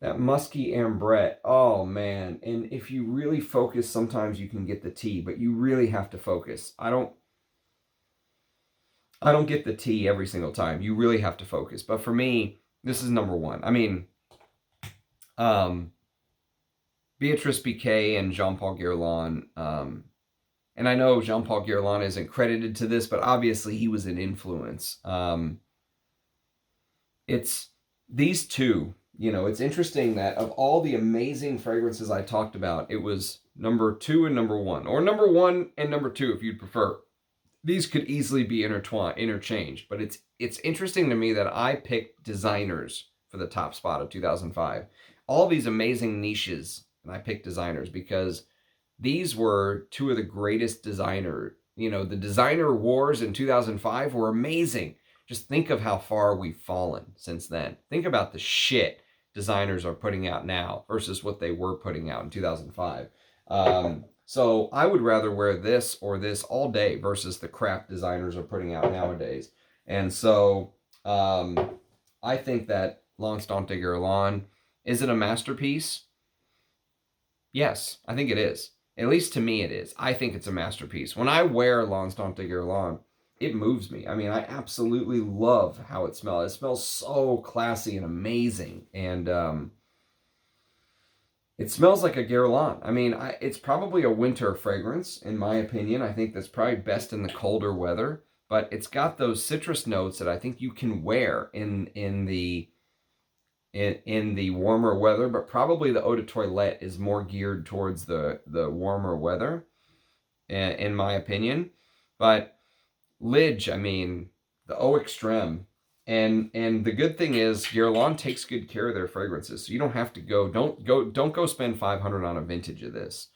that musky ambrette, oh man. And if you really focus, sometimes you can get the tea, but you really have to focus. I don't get the tea every single time. You really have to focus. But for me, this is number 1. I mean, Beatrice Piquet and Jean-Paul Guerlain, and I know Jean-Paul Guerlain isn't credited to this, but obviously he was an influence. It's these two, you know, it's interesting that of all the amazing fragrances I talked about, it was number 2 and number 1, or number 1 and number 2 if you'd prefer. These could easily be interchanged, but it's interesting to me that I picked designers for the top spot of 2005. all these amazing niches. And I picked designers because these were two of the greatest designer, the designer wars in 2005 were amazing. Just think of how far we've fallen since then. Think about the shit designers are putting out now versus what they were putting out in 2005. So I would rather wear this or this all day versus the crap designers are putting out nowadays. And so I think that L'Instant de Guerlain, is it a masterpiece? Yes, I think it is. At least to me it is. I think it's a masterpiece. When I wear L'Instant de Guerlain, it moves me. I mean, I absolutely love how it smells. It smells so classy and amazing. And it smells like a Guerlain. I mean, it's probably a winter fragrance, in my opinion. I think that's probably best in the colder weather. But it's got those citrus notes that I think you can wear in the warmer weather, but probably the eau de toilette is more geared towards the warmer weather, in my opinion. But Lidge, I mean, the Eau Extreme, and the good thing is Guerlain takes good care of their fragrances, so you don't have to don't go spend $500 on a vintage of this.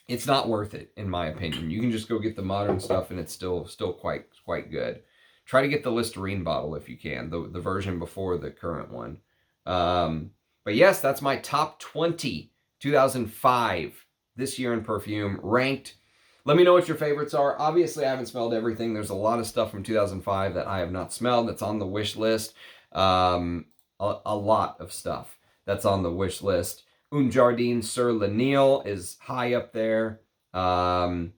It's not worth it, in my opinion. You can just go get the modern stuff, and it's still quite good. Try to get the Listerine bottle if you can, the version before the current one. But yes, that's my top 20 2005 this year in perfume ranked. Let me know what your favorites are. Obviously, I haven't smelled everything. There's a lot of stuff from 2005 that I have not smelled that's on the wish list. A lot of stuff that's on the wish list. Un Jardin sur le Nil is high up there. I've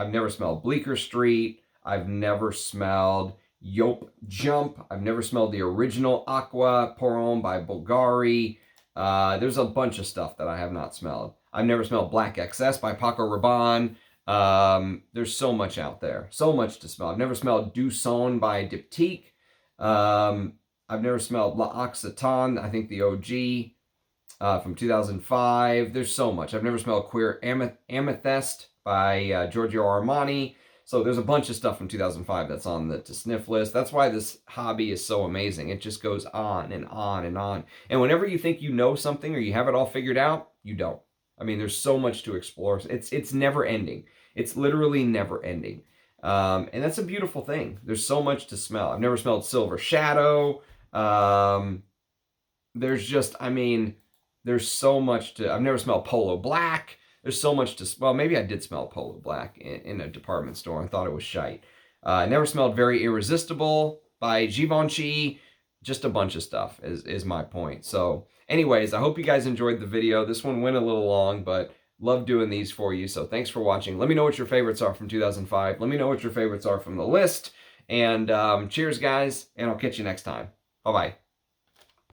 never smelled Bleecker Street. I've never smelled Yop Jump. I've never smelled the original Aqua Poron by Bulgari. There's a bunch of stuff that I have not smelled. I've never smelled Black XS by Paco Rabanne. There's so much out there. So much to smell. I've never smelled Du Son by Diptyque. I've never smelled L'Occitane, I think the OG, from 2005. There's so much. I've never smelled Cuir Amethyst by Giorgio Armani. So there's a bunch of stuff from 2005 that's on the to sniff list. That's why this hobby is so amazing. It just goes on and on and on. And whenever you think you know something or you have it all figured out, you don't. I mean, there's so much to explore. It's never ending. It's literally never ending. And that's a beautiful thing. There's so much to smell. I've never smelled Silver Shadow. There's just, I mean, there's so much to, I've never smelled Polo Black. There's so much to, well, maybe I did smell Polo Black in a department store and thought it was shite. I never smelled Very Irresistible by Givenchy. Just a bunch of stuff is my point. So anyways, I hope you guys enjoyed the video. This one went a little long, but love doing these for you. So thanks for watching. Let me know what your favorites are from 2005. Let me know what your favorites are from the list. And cheers, guys, and I'll catch you next time. Bye-bye.